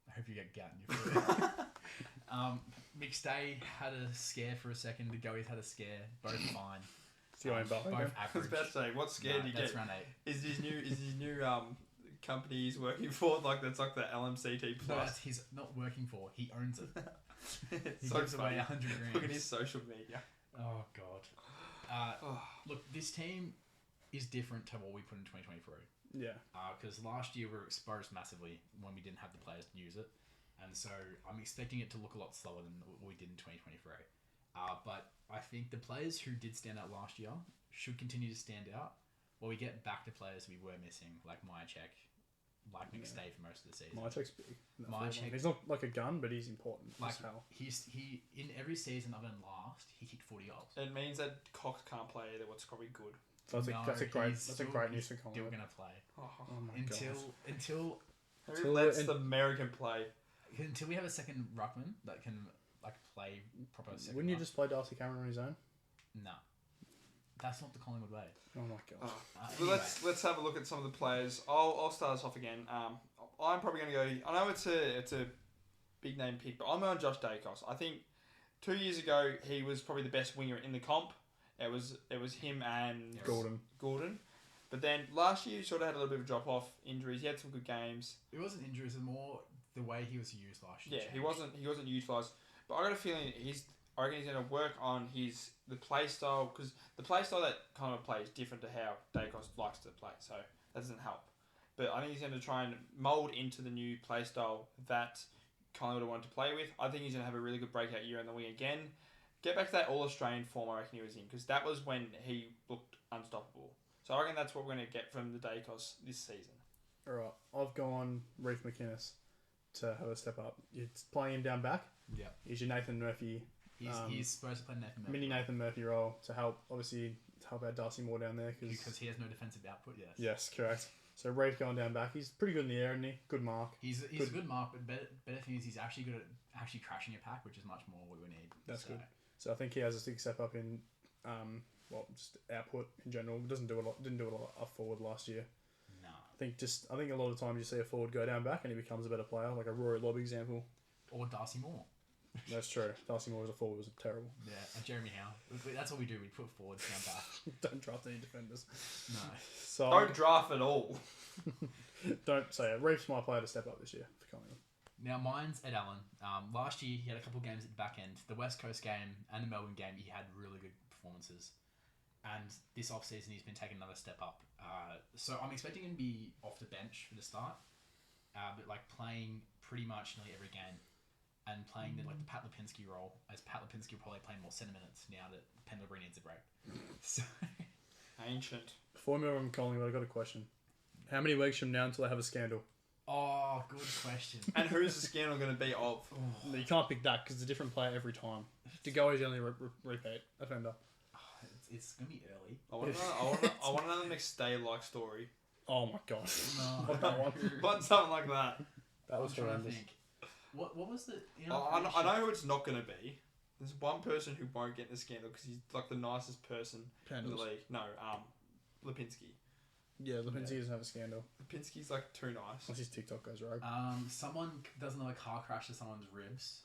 I hope you get gout in your foot. McStay had a scare for a second. The Goey's had a scare. Both fine. Is he going back both again? I was average. about to say, what scare did you That's get? round 8. Is his new company he's working for that's like the LMCT No, plus? that's he's not working for. He owns it. It's He so gives away funny. 100 grand. Look at his social media. Oh god. Look, this team is different to what we put in 2023. Yeah. Because last year we were exposed massively when we didn't have the players to use it, and so I'm expecting it to look a lot slower than what we did in 2023. But I think the players who did stand out last year should continue to stand out while we get back to players we were missing, like Myercheck, like McStay for most of the season. Mycheck's big. Myercheck- He's not like a gun, but he's important Like as hell. he in every season other than last, he kicked 40 goals. It means that Cox can't play either. What's probably good. So that's, No, that's a great he's news for still Collingwood. gonna play Oh, Oh my until who lets and- the American play? we have a second ruckman that can like play proper. Second Wouldn't you ruck. just play Darcy Cameron on his own? No, that's not the Collingwood way. Oh my god. Well, Anyway. let's have a look at some of the players. I'll start us off again. I'm probably going to go. I know it's a big name pick, but I'm on Josh Dacos. I think 2 years ago he was probably the best winger in the comp. It was him and Gordon. But then last year he sort of had a little bit of a drop off, injuries. He had some good games. It wasn't injuries, it was more the way he was used last year. Yeah, he wasn't utilised. But I got a feeling I reckon he's going to work on the play style, because the play style that kind of plays different to how Dacos likes to play, so that doesn't help. But I think he's going to try and mould into the new play style that Collingwood want to play with. I think he's going to have a really good breakout year on the wing again. Get back to that All-Australian form I reckon he was in, because that was when he looked unstoppable. So I reckon that's what we're going to get from the Dacos this season. Alright, I've gone Reef McInnes to have a step up. It's playing him down back. Yeah. He's your Nathan Murphy, He's supposed to play Nathan Murphy. mini Nathan Murphy role to help out Darcy Moore down there. Because he has no defensive output, yes. Yes, correct. So Reef going down back. He's pretty good in the air, isn't he? Good mark. He's a good mark, but better thing is he's actually good at crashing a pack, which is much more what we need. That's good. So I think he has a big step up in, just output in general. Didn't do a lot up forward last year. No. I think a lot of times you see a forward go down back and he becomes a better player, like a Rory Lobb example. Or Darcy Moore. That's true. Darcy Moore as a forward was terrible. Yeah, and Jeremy Howe. That's what we do. We put forwards down back. Don't draft any defenders. No. So Don't draft at all. don't say it. Reef's my player to step up this year for Collingwood. Now, mine's Ed Allen. Last year, he had a couple of games at the back end. The West Coast game and the Melbourne game, he had really good performances. And this off-season, he's been taking another step up. So I'm expecting him to be off the bench for the start, but like playing pretty much nearly every game and playing the Pat Lipinski role, as Pat Lipinski will probably play more centre minutes now that Pendlebury needs a break. So Ancient. Before we move on to Collingwood, I've got a question. How many weeks from now until I have a scandal? Oh, good question. And who's the scandal going to be of? You can't pick that because it's a different player every time. DeGoey's the only repeat offender. It's gonna be early. I want another next day-like story. Oh my god. No. Not that one. Want something like that. That was I'm trying to horrendous. think. What was the? I know who it's not going to be. There's one person who won't get the scandal because he's like the nicest person in the Pendles. league. No, Lipinski. Yeah, Lipinski doesn't have a scandal. Lipinski's like too nice. Unless his TikTok goes rogue. Someone does another car crash to someone's ribs,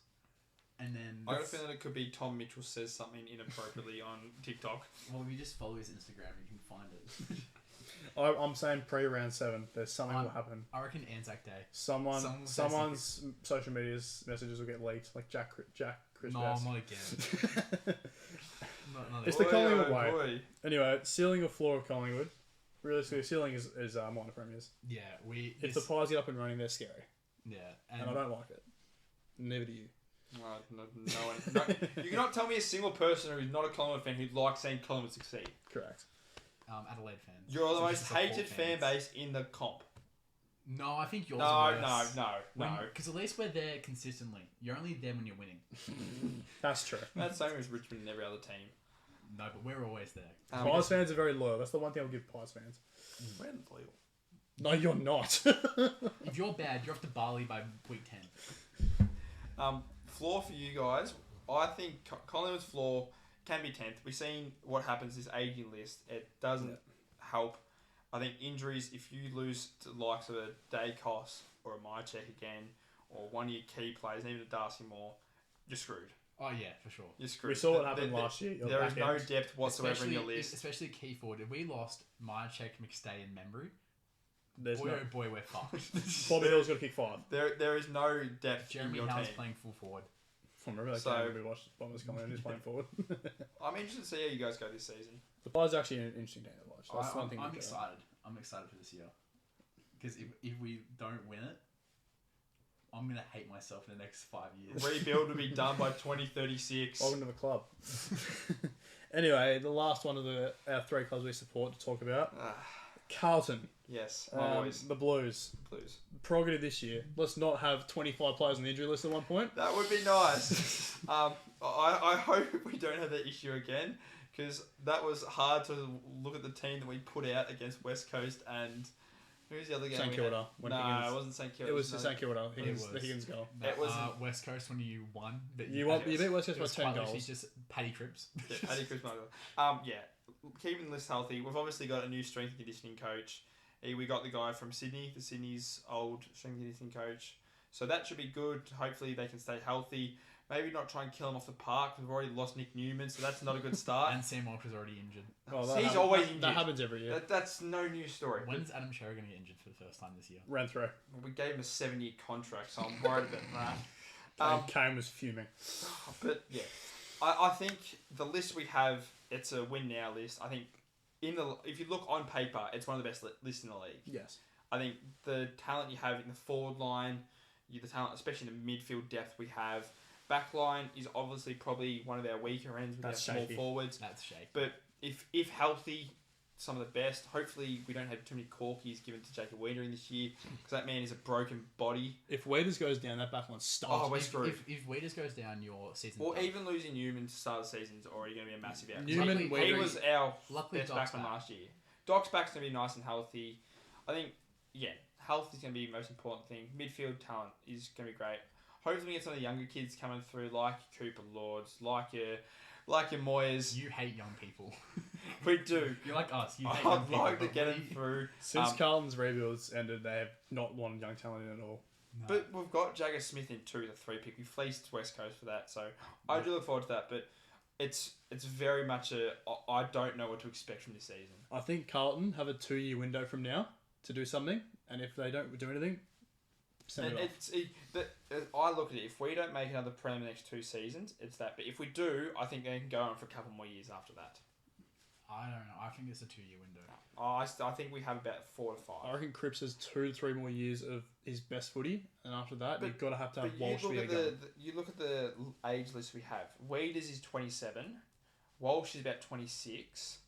and then I got a feeling it could be Tom Mitchell says something inappropriately on TikTok. well, if you just follow his Instagram, you can find it. I'm saying pre-round 7, there's something will happen. I reckon Anzac Day. Someone's something. social media's messages will get leaked, like Jack Chris No, Bass. not again. not It's again. the Collingwood way. Boy. Anyway, ceiling or floor of Collingwood. Realistically, ceiling is minor premiers. Yeah, If the Pies get up and running, they're scary, yeah, and I don't like it. Neither do you. No one. You cannot tell me a single person who's not a Collingwood fan who likes seeing Collingwood succeed. Correct. Adelaide fans. You're the So most just support hated fan base in the comp. No, I think yours No, are worse. no. Because at least we're there consistently. You're only there when you're winning. That's true. That's the same as Richmond and every other team. No, but we're always there. Pies fans are very loyal. That's the one thing I'll give Pies fans. We're loyal. No, you're not. If you're bad, you're off to Bali by week 10. Floor for you guys. I think Collingwood's floor can be 10th. We've seen what happens this aging list. It doesn't help. I think injuries, if you lose to the likes of a Dacos or a Mycheck again, or one of your key players, even a Darcy Moore, you're screwed. Oh, yeah, for sure. You're screwed. We saw what happened last year. There is no depth whatsoever in your Especially- list. Especially key forward. If we lost Mycheck, McStay, and Membry, There's boy no. oh boy, we're fucked. Bobby Hill's got to kick 5. There is no depth Jeremy in your Howe's team. playing full forward. I remember that So- game when we watched Bombers come in and he's playing forward. I'm interested to see how you guys go this season. The Pies are actually an interesting team to watch. That's the one thing. I'm to get excited. I'm excited for this year. Because if we don't win it, I'm going to hate myself in the next 5 years. Rebuild will be done by 2036. Welcome to the club. Anyway, the last one of our 3 clubs we support to talk about. Carlton. Yes, my boys. The Blues. Blues. Prerogative this year. Let's not have 25 players on the injury list at one point. That would be nice. I hope we don't have that issue again, because that was hard to look at the team that we put out against West Coast and who's the other game? St we Kilda. had? When No, Higgins- it wasn't St Kilda. It was another- St Kilda. Higgins, was. the Higgins goal. It was West Coast when you won. But You beat West Coast by 10 goals. It's just Paddy Cripps. Yeah, Paddy Chris Marshall. Yeah, keeping the list healthy. We've obviously got a new strength and conditioning coach. We got the guy from Sydney, Sydney's old strength and conditioning coach. So that should be good. Hopefully they can stay healthy. Maybe not try and kill him off the park. We've already lost Nick Newman, so that's not a good start. And Sam Walker's already injured. Oh, He's always injured. That happens every year. That's no news story. When's Adam Sherry going to get injured for the first time this year? Ran through. We gave him a 7-year contract, so I'm worried about that. And Kane was fuming. But yeah, I think the list we have, it's a win now list. I think if you look on paper, it's one of the best lists in the league. Yes. I think the talent you have in the forward line, the talent, especially in the midfield depth we have. Back line is obviously probably one of our weaker ends with That's our small shaky. forwards. That's shape. But if healthy, some of the best. Hopefully we don't have too many corkies given to Jacob Wiedering this year, because that man is a broken body. If Waiters goes down, that back one's stuffed. Oh, we're screwed. If Waiters goes down, your season. Or even losing Newman to start the season is already going to be a massive out. Newman, Luckily, He Wiedering, was our Luckily, best Doc's backman back. last year. Doc's back's going to be nice and healthy. I think, health is going to be the most important thing. Midfield talent is going to be great. Hopefully we get some of the younger kids coming through, like Cooper Lords, like your Moyes. You hate young people. We do. You're like us. You hate young I'd people, like to but get we- them through. Since Carlton's rebuilds ended, they have not wanted young talent in at all. No. But we've got Jagger Smith in 2 with a 3 pick. We fleeced West Coast for that, so I do look forward to that. But it's very much I don't know what to expect from this season. I think Carlton have a 2-year window from now to do something, and if they don't do anything, send And it off. I look at it. If we don't make another prem in the next 2 seasons, it's that. But if we do, I think they can go on for a couple more years after that. I don't know. I think it's a 2-year window. I think we have about 4 to 5. I reckon Cripps has 2 to 3 more years of his best footy, and after that, you've got to have But Walsh you be look a at you look at the age list we have. Wieders is 27. Walsh is about 26.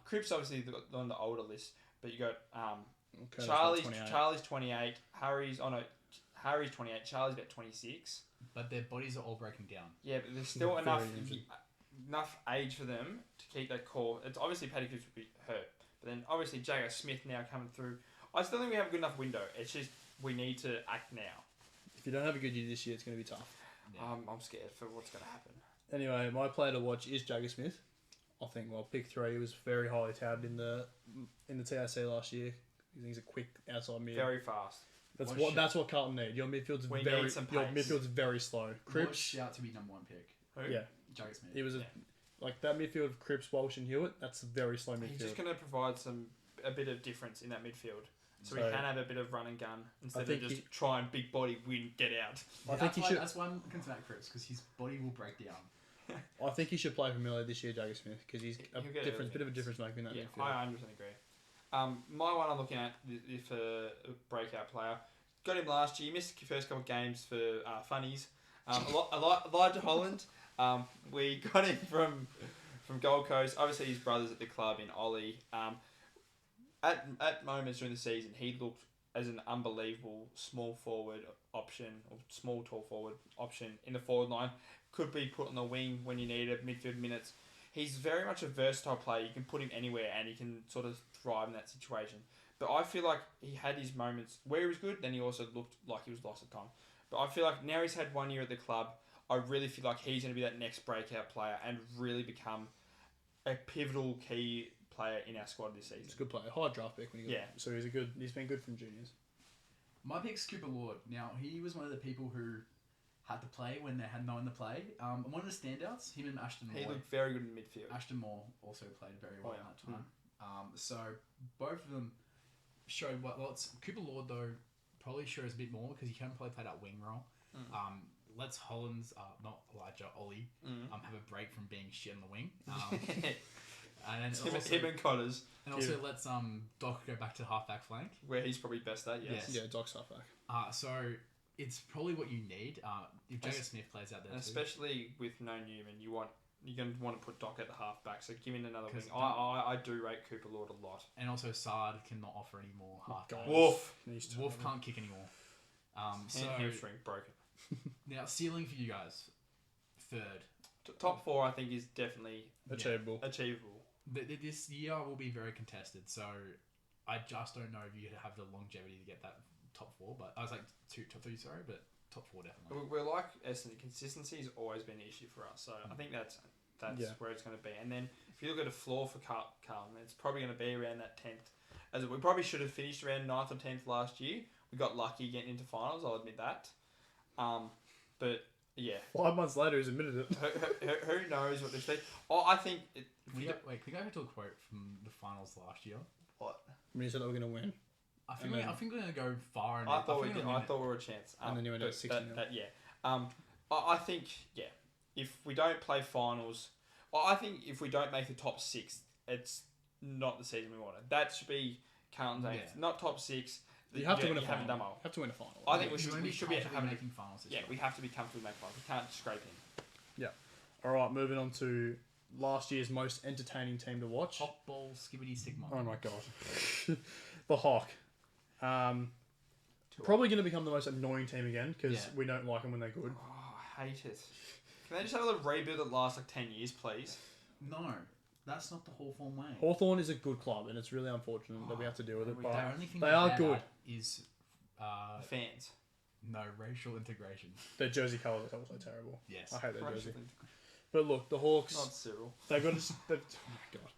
Cripps obviously on the older list, but you got Charlie's 28. Harry's 28. Charlie's about 26. But their bodies are all breaking down. Yeah, but there's still Very enough age for them to keep that core. It's obviously Paddy Cripps will be hurt, but then obviously Jagger Smith now coming through. I still think we have a good enough window. It's just we need to act now. If you don't have a good year this year, it's going to be tough. Yeah. I'm scared for what's going to happen. Anyway, my player to watch is Jagger Smith. I think, pick 3. He was very highly touted in the TRC last year. I think he's a quick outside mid. Very fast. That's what Carlton need. Your midfield's We need some pace. very slow. What Cripps, shout to be number 1 pick? Who? yeah, Jagger Smith. he was like that midfield of Cripps, Walsh, and Hewitt. That's a very slow midfield. He's just going to provide a bit of difference in that midfield. So we So, can have a bit of run and gun instead of think just try and big body win, get out. I think he should. That's why I'm looking to Matt Cripps, because his body will break down. I think he should play for Miller this year, Jagger Smith, because he's He'll get early bit of a minutes. difference maker in that Yeah, midfield. I 100% agree. My one I'm looking at if a breakout player. Got him last year. He missed the first couple of games for funnies. Elijah Holland. We got him from Gold Coast. Obviously, his brother's at the club in Ollie. At moments during the season, he looked as an unbelievable small forward option or small tall forward option in the forward line. Could be put on the wing when you need it, midfield minutes. He's very much a versatile player. You can put him anywhere and he can sort of thrive in that situation. But I feel like he had his moments where he was good, then he also looked like he was lost at time. But I feel like now he's had 1 year at the club, I really feel like he's going to be that next breakout player and really become a pivotal key player in our squad this season. He's a good player. High draft pick when he got Yeah. So he's been good from juniors. My pick's Cooper Lord. Now, he was one of the people who had to play when they had no one to play. One of the standouts, him and Ashton Moore. He looked very good in midfield. Ashton Moore also played very well Oh, yeah. in that time. So both of them showed lots. Cooper Lord, though, probably shows a bit more because he can probably play that wing role. Let's Holland's, not Elijah, Ollie, have a break from being shit on the wing. And then Him and Cotters, and also let's Doc go back to halfback flank. where he's probody best at, yes. Yeah, Doc's halfback. So it's probably what you need. If Jagger Smith plays out there, And too. especially with no Newman, you're going to want to put Doc at the halfback, so give him another wing. 'Cause I do rate Cooper Lord a lot. And also Sard cannot offer any more halfback. Wolf. Wolf can't kick anymore. So Hamstring broken. now ceiling for you guys, third. Top 4, I think, is definitely Achievable. achievable. This year will be very contested, so I just don't know if you have the longevity to get that top 4. But I was like top 3, sorry, but top 4 definitely. We're like Essendon. Consistency has always been an issue for us, so I think that's where it's going to be. And then if you look at a floor for Carlton, it's probably going to be around that 10th. As we probably should have finished around 9th or 10th last year. We got lucky getting into finals. I'll admit that. But yeah, 5 months later, he's admitted it. who knows what this be? I think. Can we go to a quote from the finals last year? What? When he said that we're going to win. I think we're going to go far. And I thought we think did. we're I gonna thought we were a chance. And then you went but at 60 yeah. I think if we don't play finals, I think if we don't make the top 6, it's not the season we wanted. That should be Carlton's aim. Not top 6. You have to win a you final. haven't done well. Have to win a final. I think we comfortably should be having. making finals. This Yeah, year. we have to be comfortable making finals. We can't scrape in. Yeah. All right, moving on to last year's most entertaining team to watch. Top ball, skibbity sigma. Oh my god. The Hawk. Probably going to become the most annoying team again because we don't like them when they're good. Oh, I hate it. Can they just have a little rebuild that lasts like 10 years, please? No, that's not the Hawthorn way. Hawthorn is a good club and it's really unfortunate that we have to deal with it. we But The only thing they they're are bad good. at is Fans. no racial integration. Their jersey colours are also terrible. Yes. I hate their jersey. But look, the Hawks. Not Cyril. They've got to. Oh my god.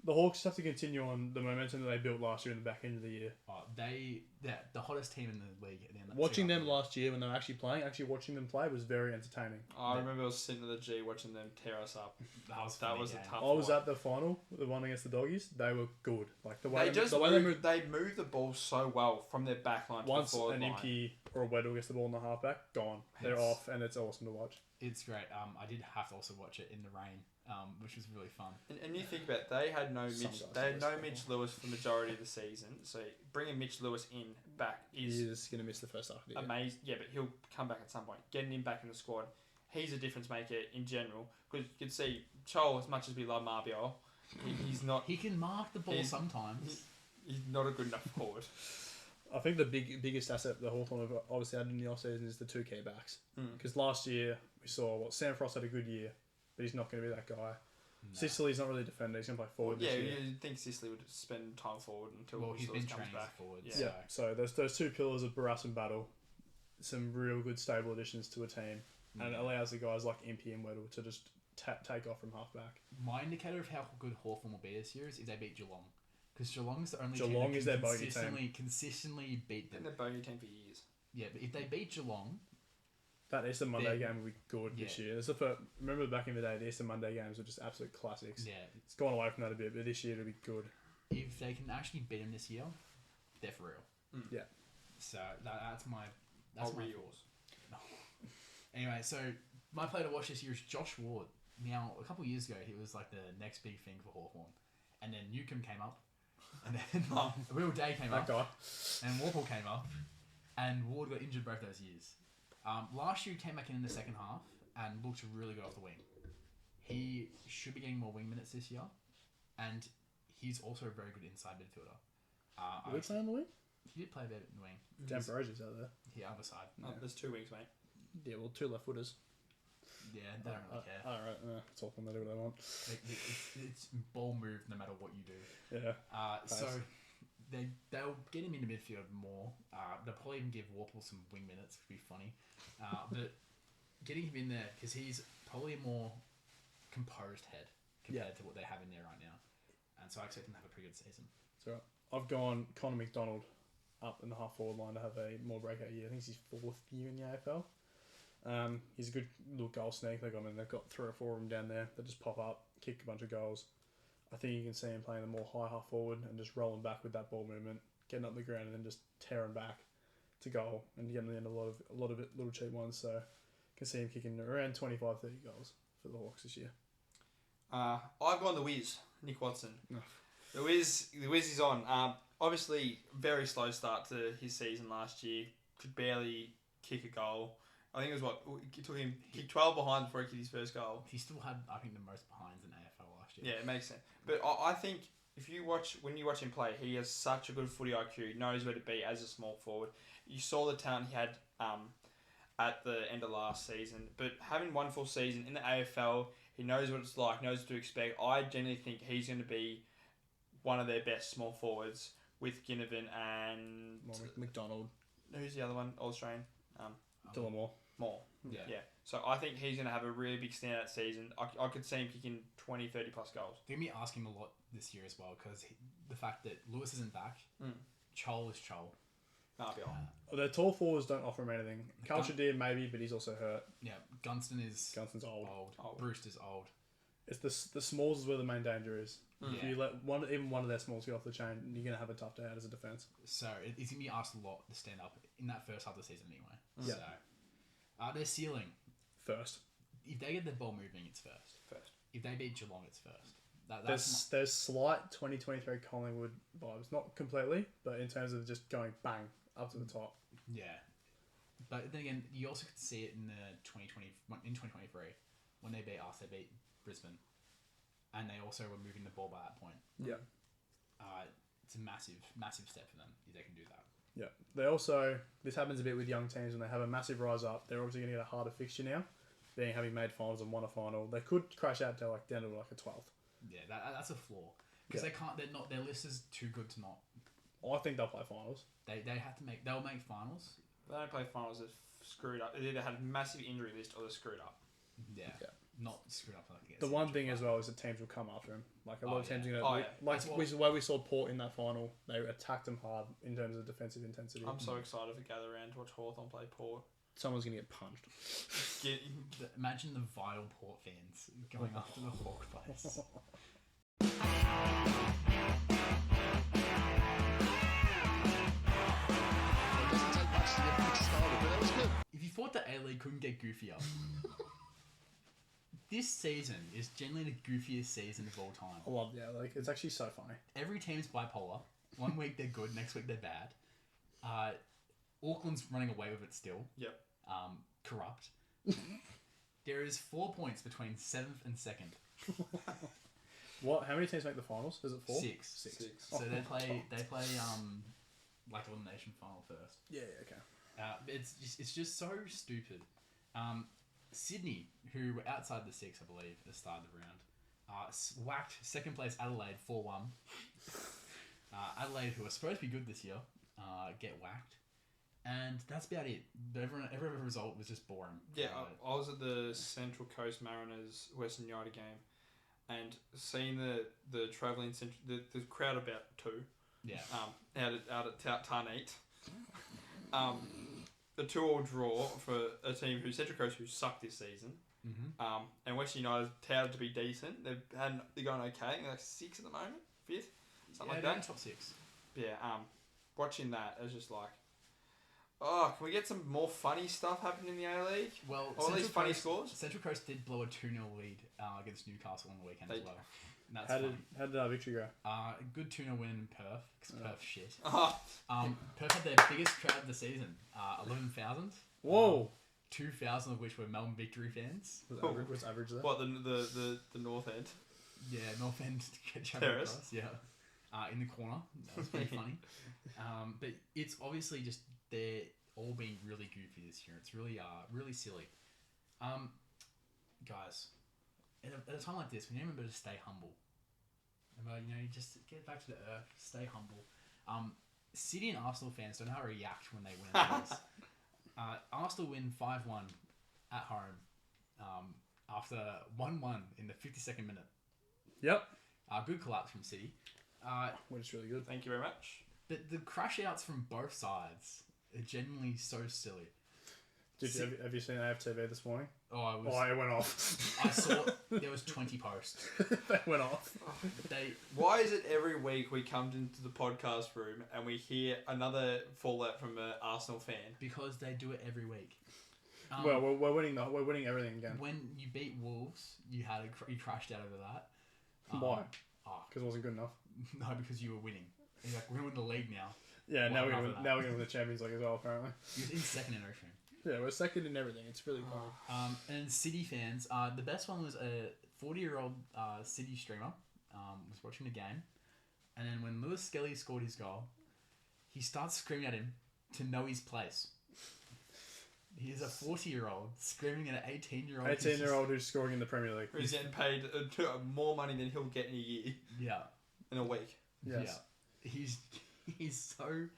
The Hawks have to continue on the momentum that they built last year in the back end of the year. They're the hottest team in the league. At the end of Watching them last year when they were actually playing, watching them play was very entertaining. I remember I was sitting at the G watching them tear us up. That was a tough I was one. at the final, the one against the Doggies. They were good. Like the way they moved the ball so well from their back line to once the forward an line. Impey or a Weddle gets the ball in the halfback, gone. They're off, and it's awesome to watch. It's great. I did have to also watch it in the rain, which was really fun. And you think about it, they had no Mitch Lewis for the majority of the season. So bringing Mitch Lewis back is going to miss the first half of the year. amazing. Yeah, but he'll come back at some point. Getting him back in the squad, he's a difference maker in general. Because you can see Chol, as much as we love Marbiol, he's not. He can mark the ball sometimes. He's not a good enough forward. I think the biggest asset the Hawthorn have obviously had in the off-season is the two key backs. Because last year we saw Sam Frost had a good year, but he's not going to be that guy. No. Sicily's not really a defender. He's going to play forward this year. You'd think Sicily would spend time forward until he's been comes back. Forward. Yeah. So there's those two pillars of Barras and Battle, some real good stable additions to a team, and it allows the guys like Impey and Weddle to just take off from halfback. My indicator of how good Hawthorn will be this year is if they beat Geelong. Because Geelong's the only Geelong team is their bogey team. consistently beat them. They're bogey team for years. Yeah, but if they beat Geelong... That Easter Monday game will be good this year. Remember back in the day, the Easter Monday games were just absolute classics. Yeah. It's gone away from that a bit, but this year it'll be good. If they can actually beat them this year, they're for real. Yeah. So that's my yours. No. Anyway, so my player to watch this year is Josh Ward. Now, a couple of years ago, he was like the next big thing for Hawthorn. And then Newcombe came up. And then Will Day came up. That guy. And Warple came up. And Ward got injured both those years. Last year he came back in the second half and looked really good off the wing. He should be getting more wing minutes this year. And he's also a very good inside midfielder. Did he play on the wing? He did play a bit in the wing. Dan Ferozzi's out there. The other side. There's 2 wings, mate. Yeah, well, two left footers. Yeah, they don't really care. Alright, it's all they do what they want. It's ball move no matter what you do. Yeah. So they'll get him into midfield more. They'll probably even give Warple some wing minutes, which would be funny. But getting him in there, because he's probably a more composed head compared to what they have in there right now. And so I expect him to have a pretty good season. So I've gone Connor McDonald up in the half forward line to have a more breakout year. I think it's his 4th year in the AFL. He's a good little goal sneak. They've got 3 or 4 of them down there that just pop up, kick a bunch of goals. I think you can see him playing the more high half forward and just rolling back with that ball movement, getting up the ground and then just tearing back to goal and getting in a lot of little cheap ones. So I can see him kicking around 25, 30 goals for the Hawks this year. I've gone the Wiz, Nick Watson. The Wiz is on. Obviously, very slow start to his season last year. Could barely kick a goal. I think it was it took him kick 12 behind before he kicked his first goal. He still had, I think, the most behinds in AFL last year. Yeah, it makes sense. But I think when you watch him play, he has such a good footy IQ. He knows where to be as a small forward. You saw the talent he had at the end of last season. But having one full season in the AFL, he knows what it's like, knows what to expect. I genuinely think he's going to be one of their best small forwards with Ginnivan and... McDonald. Who's the other one? Australian? Dylan Moore. Yeah. So I think he's going to have a really big standout season. I could see him kicking 20, 30 plus goals. They're going to be asking him a lot this year as well because the fact that Lewis isn't back, Chol is Chol. Their tall forwards don't offer him anything. Culture did maybe, but he's also hurt. Yeah, Gunston's old. Brewster's old. It's the smalls is where the main danger is. Yeah. If you let even one of their smalls get off the chain, you're going to have a tough day out as a defence. So he's going to be asked a lot to stand up in that first half of the season anyway. Yeah. So their ceiling. First. If they get the ball moving, it's first. If they beat Geelong, it's first. There's slight 2023 Collingwood vibes. Not completely, but in terms of just going bang up to the top. Yeah. But then again, you also could see it in 2023 when they beat us, they beat Brisbane. And they also were moving the ball by that point. Yeah. It's a massive, massive step for them if they can do that. Yeah. They also, this happens a bit with young teams when they have a massive rise up. They're obviously going to get a harder fixture now, having made finals and won a final. They could crash out to down to a 12th. Yeah, that's a flaw. Because they can't, their list is too good to not. I think they'll play finals. They'll make finals. If they don't play finals, they're screwed up. They either had a massive injury list or they're screwed up. Yeah. not screwed up. Like The one thing as well is that teams will come after him. Like a lot of teams, yeah. like That's what- the way we saw Port in that final, they attacked them hard in terms of defensive intensity. I'm so excited for gather round to watch Hawthorn play Port. Someone's gonna get punched. Imagine the Vital Port fans going after the Hawk players. If you thought the A-League couldn't get goofier, this season is generally the goofiest season of all time. I love like it's actually so funny. Every team's bipolar. One week they're good, next week they're bad. Auckland's running away with it still. Yep. Corrupt. There is 4 points between 7th and 2nd. What? How many teams make the finals? Is it 4? 6. Six. So they play like elimination final first. Yeah. Okay. It's just so stupid. Sydney, who were outside the 6, I believe, at the start of the round, whacked second place Adelaide 4-1. Adelaide, who are supposed to be good this year, get whacked. And that's about it. Every other result was just boring. Yeah, I was at the Central Coast Mariners Western United game, and seeing the travelling the crowd about 2. Yeah. Out at TUN 8. The 2-2 draw for a team who Central Coast who sucked this season. Mm-hmm. And Western United touted to be decent. They're going okay. They're like 6 at the moment, 5th, something like they're in that. top 6. Yeah. Watching that, it was just like, oh, can we get some more funny stuff happening in the A League? Well, or at least funny scores. Central Coast did blow a 2-0 lead against Newcastle on the weekend as well. And that's How did our victory go? Good 2-0 win in Perth, because Perth's shit. Oh, Perth had their biggest crowd of the season, 11,000. Whoa. 2,000 of which were Melbourne Victory fans. Was average there? what the North End? Yeah, North End Terrace. across, yeah. In the corner. That was pretty funny. But it's obviously just they're all being really goofy this year. It's really really silly. Guys, at a time like this, we need to remember to stay humble. Remember, you just get back to the earth, stay humble. City and Arsenal fans don't know how to react when they win at this. Arsenal win 5-1 at home after 1-1 in the 52nd minute. Yep. Good collapse from City. Which is really good. Thank you very much. But the crash outs from both sides are genuinely so silly. Have you seen AFTV this morning? Oh, it went off. I saw there was 20 posts. They went off. Why is it every week we come into the podcast room and we hear another fallout from an Arsenal fan? Because they do it every week. Well, we're winning. We're winning everything again. When you beat Wolves, you crashed out over that. Why? Because it wasn't good enough. No, because you were winning. And you're like, we're going to win the league now. Yeah, Well, now we're enough gonna of that. now we're gonna win the Champions League as well. Apparently. You're in second in everything. Yeah, we're second in everything. It's really funny. And City fans, the best one was a 40-year-old City streamer was watching the game, and then when Lewis Skelly scored his goal, he starts screaming at him to know his place. He is a 40-year-old screaming at an 18-year-old. 18-year-old who's scoring in the Premier League. He's getting paid more money than he'll get in a year. Yeah. In a week. Yes. Yeah. He's so.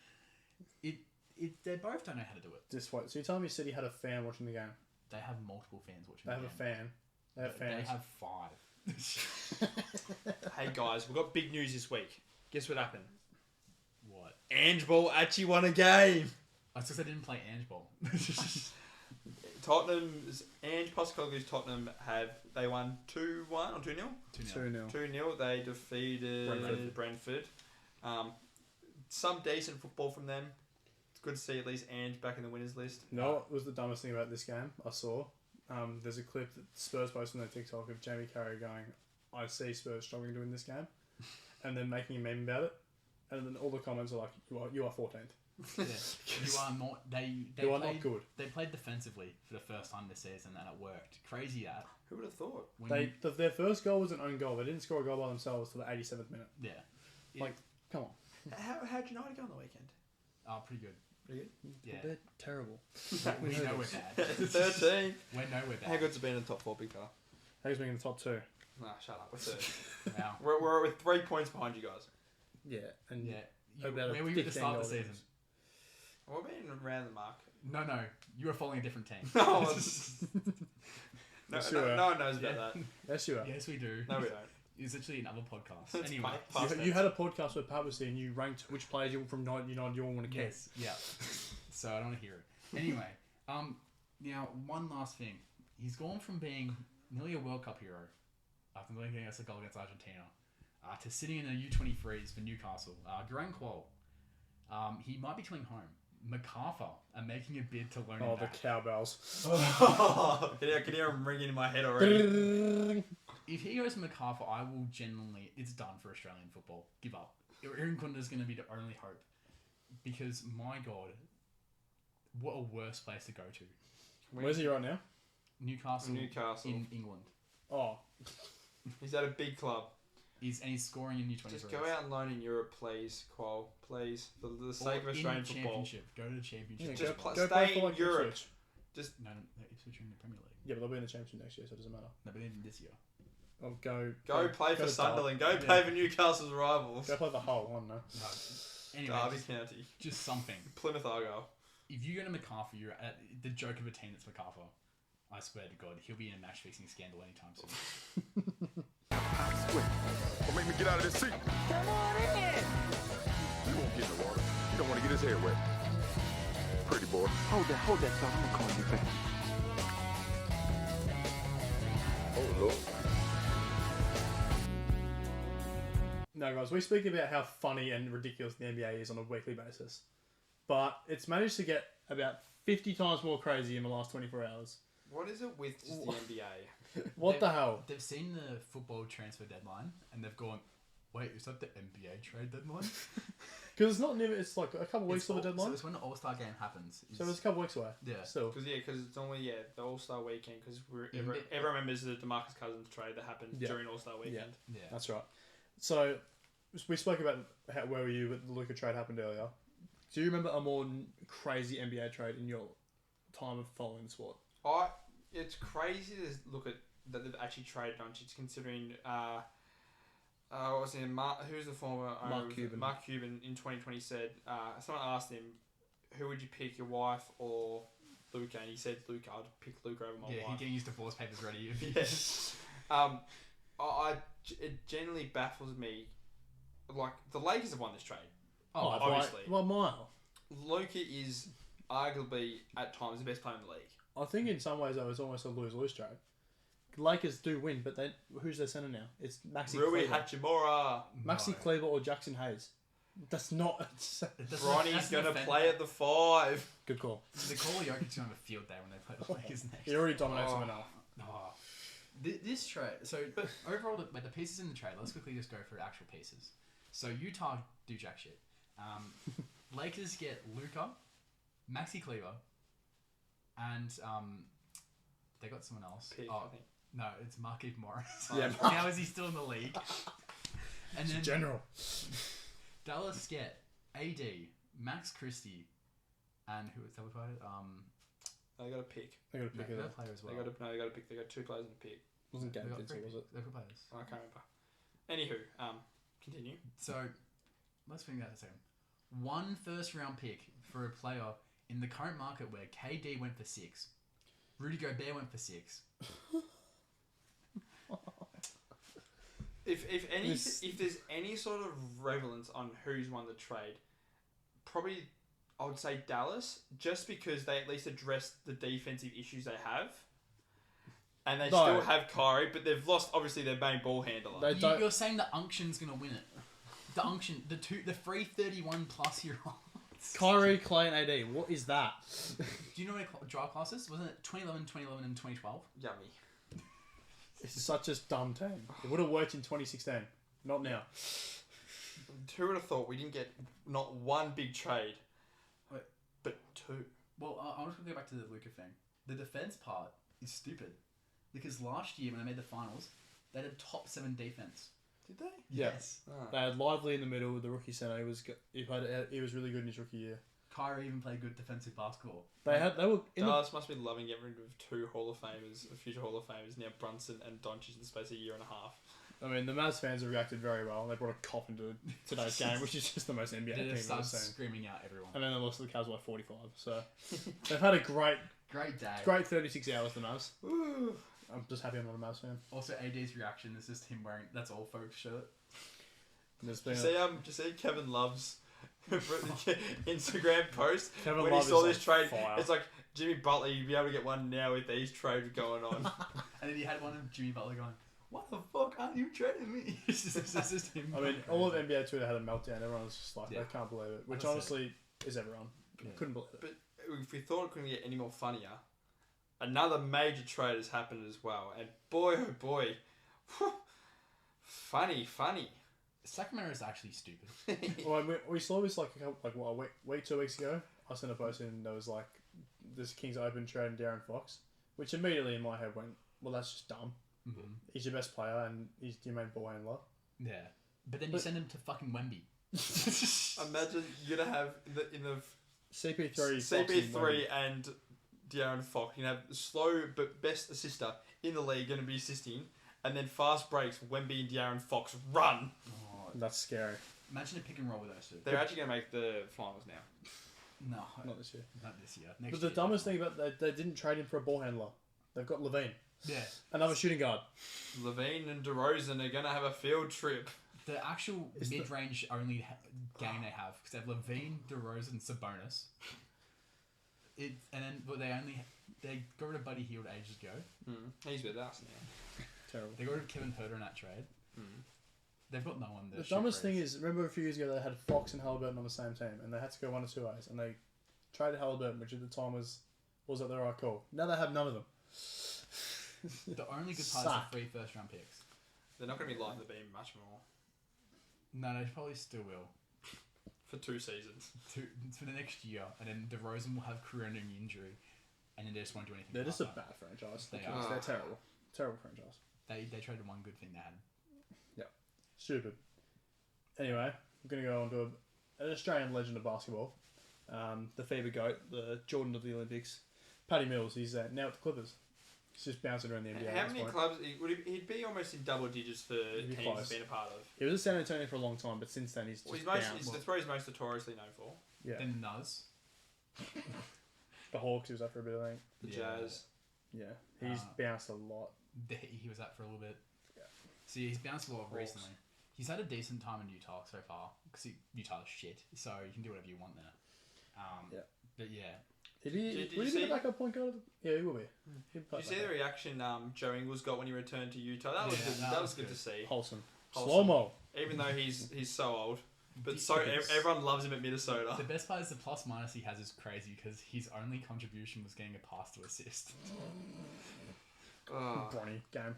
They both don't know how to do it. Just wait. So you're telling me City had a fan watching the game? They have multiple fans watching. They have the a game. fan. They have fans. They have 5. Hey guys, we've got big news this week. Guess what happened? What? Ange Ball actually won a game. I just they didn't play Ange Ball. Ange Postecoglou's Tottenham they won 2-1 or 2-0? 2-0. 2-0. They defeated Brentford. Some decent football from them. It's good to see at least Ange back in the winners list. No, what was the dumbest thing about this game I saw? There's a clip that Spurs posted on their TikTok of Jamie Carragher going, I see Spurs struggling to win this game, and then making a meme about it. And then all the comments are like, you are 14th. Yeah. You are not. You are not good. They played defensively for the first time this season, and it worked. Crazy that. Who would have thought? Their first goal was an own goal. They didn't score a goal by themselves till the 87th minute. Yeah. Come on. How'd United go on the weekend? Oh, pretty good. Pretty good? Yeah. They're terrible. We know we're bad. 13. We know we're bad. How good's it been in the top 4, big fella? Who's being in the top 2? Nah, shut up. We're third. Wow. we're 3 points behind you guys. Yeah. And Yeah. about Where were you at the start of the season? We're being around the mark. No. You were following a different team. No, No, Yes, you are. no one knows about that. Yes, you are. Yes, we do. No, we don't. It's literally another podcast. It's Anyway. past You had a podcast with Pat was there and you ranked which players you from 99 you all want to keep. Yes. Yeah. So I don't want to hear it. Anyway, now one last thing. He's gone from being nearly a World Cup hero after getting us a goal against Argentina to sitting in the U23s for Newcastle. Grand Qual. He might be coming home. MacArthur are making a bid to loan him Oh, the back. cowbells. Can hear him ringing in my head already. If he goes to MacArthur, I will genuinely... It's done for Australian football. Give up. Aaron Kunda's going to be the only hope. Because, my God, what a worse place to go to. Where's he right now? Newcastle in England. Oh. He's at a big club. He's scoring in U23. Just go out and loan in Europe, please, Qual. Please. For the sake of Australian football. Championship. Go to the championship. Yeah, Just go stay play for, in like, Europe. Ipswich. Just No, Ipswich are in the Premier League. Yeah, but they'll be in the championship next year, so it doesn't matter. No, but even this year. Oh, go play for to Sunderland. Derby. Go play for Newcastle's rivals. Go play the Hull one, no. No. Anyway, Derby County. just something. Plymouth Argyle. If you go to MacArthur, you're at the joke of a team that's MacArthur. I swear to God, he'll be in a match-fixing scandal anytime soon. Don't make me get out of this seat. Come on in. He won't get in the water. He don't want to get his hair wet. Pretty boy. Hold that thought. I'm gonna call you back. Oh, Lord. No, guys, we speak about how funny and ridiculous the NBA is on a weekly basis. But it's managed to get about 50 times more crazy in the last 24 hours. What is it with just the NBA? What the hell? They've seen the football transfer deadline, and they've gone, wait, is that the NBA trade deadline? Because it's not near, it's like a couple weeks of the deadline. So it's when the All-Star game happens. So it's a couple weeks away. Yeah. Still. Because it's normally the All Star weekend. Because Yeah, everyone remembers the DeMarcus Cousins trade that happened Yeah. during All Star weekend. Yeah. That's right. So we spoke about where were you when the Luka trade happened earlier. Do you remember a more crazy NBA trade in your time of following the sport? It's crazy to look at that they've actually traded Doncic, considering what was it? Who's the former owner? Mark Cuban. Mark Cuban in 2020 said someone asked him, "Who would you pick, your wife or Luka?" And he said, "Luka. I'd pick Luka over my Yeah, wife." he's getting his divorce papers ready. Yes. It generally baffles me. Like, the Lakers have won this trade. Oh, obviously. One mile. Luka is arguably, at times, the best player in the league. I think in some ways, though, it's almost a lose-lose trade. Lakers do win, but who's their centre now? It's Maxi Rui Kleber. Hachimura. Maxi Kleber or Jackson Hayes. That's not... Ronnie's going to play at the 5. Good call. Nikola Jokic is going to have a field day when they play the Lakers next. He already dominates them enough. Oh. This trade, so overall, the pieces in the trade, let's quickly just go through actual pieces. So Utah do jack shit. Lakers get Luka, Maxi Kleber, and they got someone else. Pick, I I think. No, it's Markieff Morris. Yeah. How is he still in the league? And then General. Dallas get AD, Max Christie, and who was the other player? They got to pick. They got to pick They it got a up. player as well. They got to pick. They got 2 players in the pick. Wasn't They Gabe got Vincent, three- was it? They got players. I can't remember. Anywho, continue. So, let's think that a second. 1 first-round pick for a player in the current market where KD went for 6, Rudy Gobert went for 6. If there's any sort of relevance on who's won the trade, probably I would say Dallas, just because they at least addressed the defensive issues they have. And they still have Kyrie, but they've lost, obviously, their main ball handler. You're saying the Unction's going to win it. The Unction, the 331 plus year olds. Kyrie, Clay, and AD. What is that? Do you know what draft classes? Wasn't it 2011, 2011, and 2012? Yummy. It's such a dumb team. It would have worked in 2016. Not now. Who would have thought we didn't get not one big trade, but 2? Well, I'm just going to go back to the Luka thing. The defense part is stupid. Because last year, when they made the finals, they had a top 7 defense. Did they? Yeah. Yes. They had Lively in the middle, the rookie center. He was really good in his rookie year. Kyrie even played good defensive basketball. They were in Dallas must be loving getting rid of 2 Hall of Famers, future Hall of Famers, now Brunson and Doncic in the space of a year and a half. I mean, the Mavs fans have reacted very well. They brought a coffin to today's game, which is just the most NBA They team I've just started seen. screaming out everyone. And then they lost to the Cavs by 45. So they've had a great Great day. 36 hours, the Mavs. I'm just happy I'm not a Mavs fan. Also, AD's reaction is just him wearing that's all folks shirt. There's Did been you see Kevin Love's Instagram post Kevin when Love he saw is this on trade? fire. It's like Jimmy Butler, you'd be able to get one now with these trades going on. And then he had one of Jimmy Butler going, "What the fuck aren't you trading me?" It's just him. I mean, all of NBA Twitter had a meltdown. Everyone was just like, Yeah. I can't believe it. Which Honestly. honestly is everyone. Yeah. Couldn't believe it. But if we thought it couldn't get any more funnier, another major trade has happened as well. And boy, oh boy, funny. Sacramento is actually stupid. Well, we saw this like a week, 2 weeks ago. I sent a post in and there was like this Kings Open trade and Darren Fox, which immediately in my head went, well, that's just dumb. Mm-hmm. He's your best player and he's your main ball handler. Yeah, but then you send him to fucking Wemby. Imagine you're gonna have in the CP3, CP3 and De'Aaron Fox. You have the slow but best assister in the league going to be assisting, and then fast breaks. Wemby and De'Aaron Fox run. Oh, That's scary. imagine a pick and roll with those two. They're actually going to make the finals now. No, Not this year. not this year. Next But the year, dumbest thing about they didn't trade him for a ball handler. They've got Levine, yeah, another shooting guard. Levine and DeRozan are going to have a field trip. the actual Is the- mid-range only game they have because they have Levine, DeRozan, and Sabonis. But they got rid of Buddy Hield ages ago. He's with us now. Terrible. They got rid of Kevin Huerter in that trade. They've got no one. The dumbest thing is, remember a few years ago they had Fox and Halliburton on the same team, and they had to go 1 or 2 ways, and they traded Halliburton, which at the time was like the right call. Now they have none of them. the only good part Suck. is the 3 first-round picks. They're not going to be lighting the beam much more No, they probably still will. for 2 seasons. For the next year, and then DeRozan will have career-ending injury, and then they just won't do anything. They're just a after. bad franchise. They Kings. are. They're terrible. Terrible franchise. They traded one good thing they had. Stupid. Anyway, I'm going to go on to an Australian legend of basketball. The FIBA GOAT, the Jordan of the Olympics. Paddy Mills, he's now at the Clippers. He's just bouncing around the NBA. How at this many point. clubs? He'd be almost in double digits for He'd be teams close. he's been a part of. He was at San Antonio for a long time, but since then he's just Well, bounced. it's the three he's most notoriously known for. Yeah. Then the Nuz. The Hawks, he was up for a bit, I think. The Yeah. Jazz. Yeah. He's bounced a lot. He was up for a little bit. Yeah. See, he's bounced a lot Hawks. recently. He's had a decent time in Utah so far because Utah's shit, so you can do whatever you want there. Yeah. But yeah, Did Did he you be see- the backup point guard? Yeah, he will be. He'd play Did you see the backup. reaction Joe Ingles got when he returned to Utah? That was Yeah, good. that That was was good to good. see. Wholesome. Wholesome. Slow-mo. Even though he's so old, but The- so everyone loves him at Minnesota. the best part is the plus minus he has is crazy because his only contribution was getting a pass to assist. Oh. Bronny game.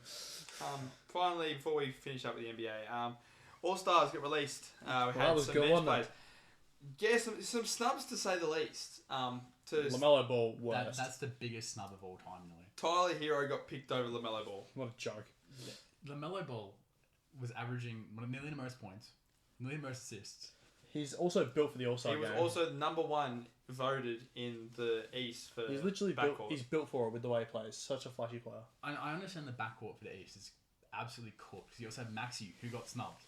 Finally, before we finish up with the NBA, All Stars get released. We that had was some good, bench wasn't players. Yeah, some snubs to say the least. To LaMelo Ball, worst. That's the biggest snub of all time, really. Tyler Hero got picked over LaMelo Ball. What a joke. LaMelo Ball was averaging nearly the most points, nearly the most assists. He's also built for the All-Star He game. was also number 1 voted in the East for He's literally built. backcourt. He's built for it with the way he plays. Such a flashy player. I understand the backcourt for the East is absolutely cooked. You also have Maxey, who got snubbed.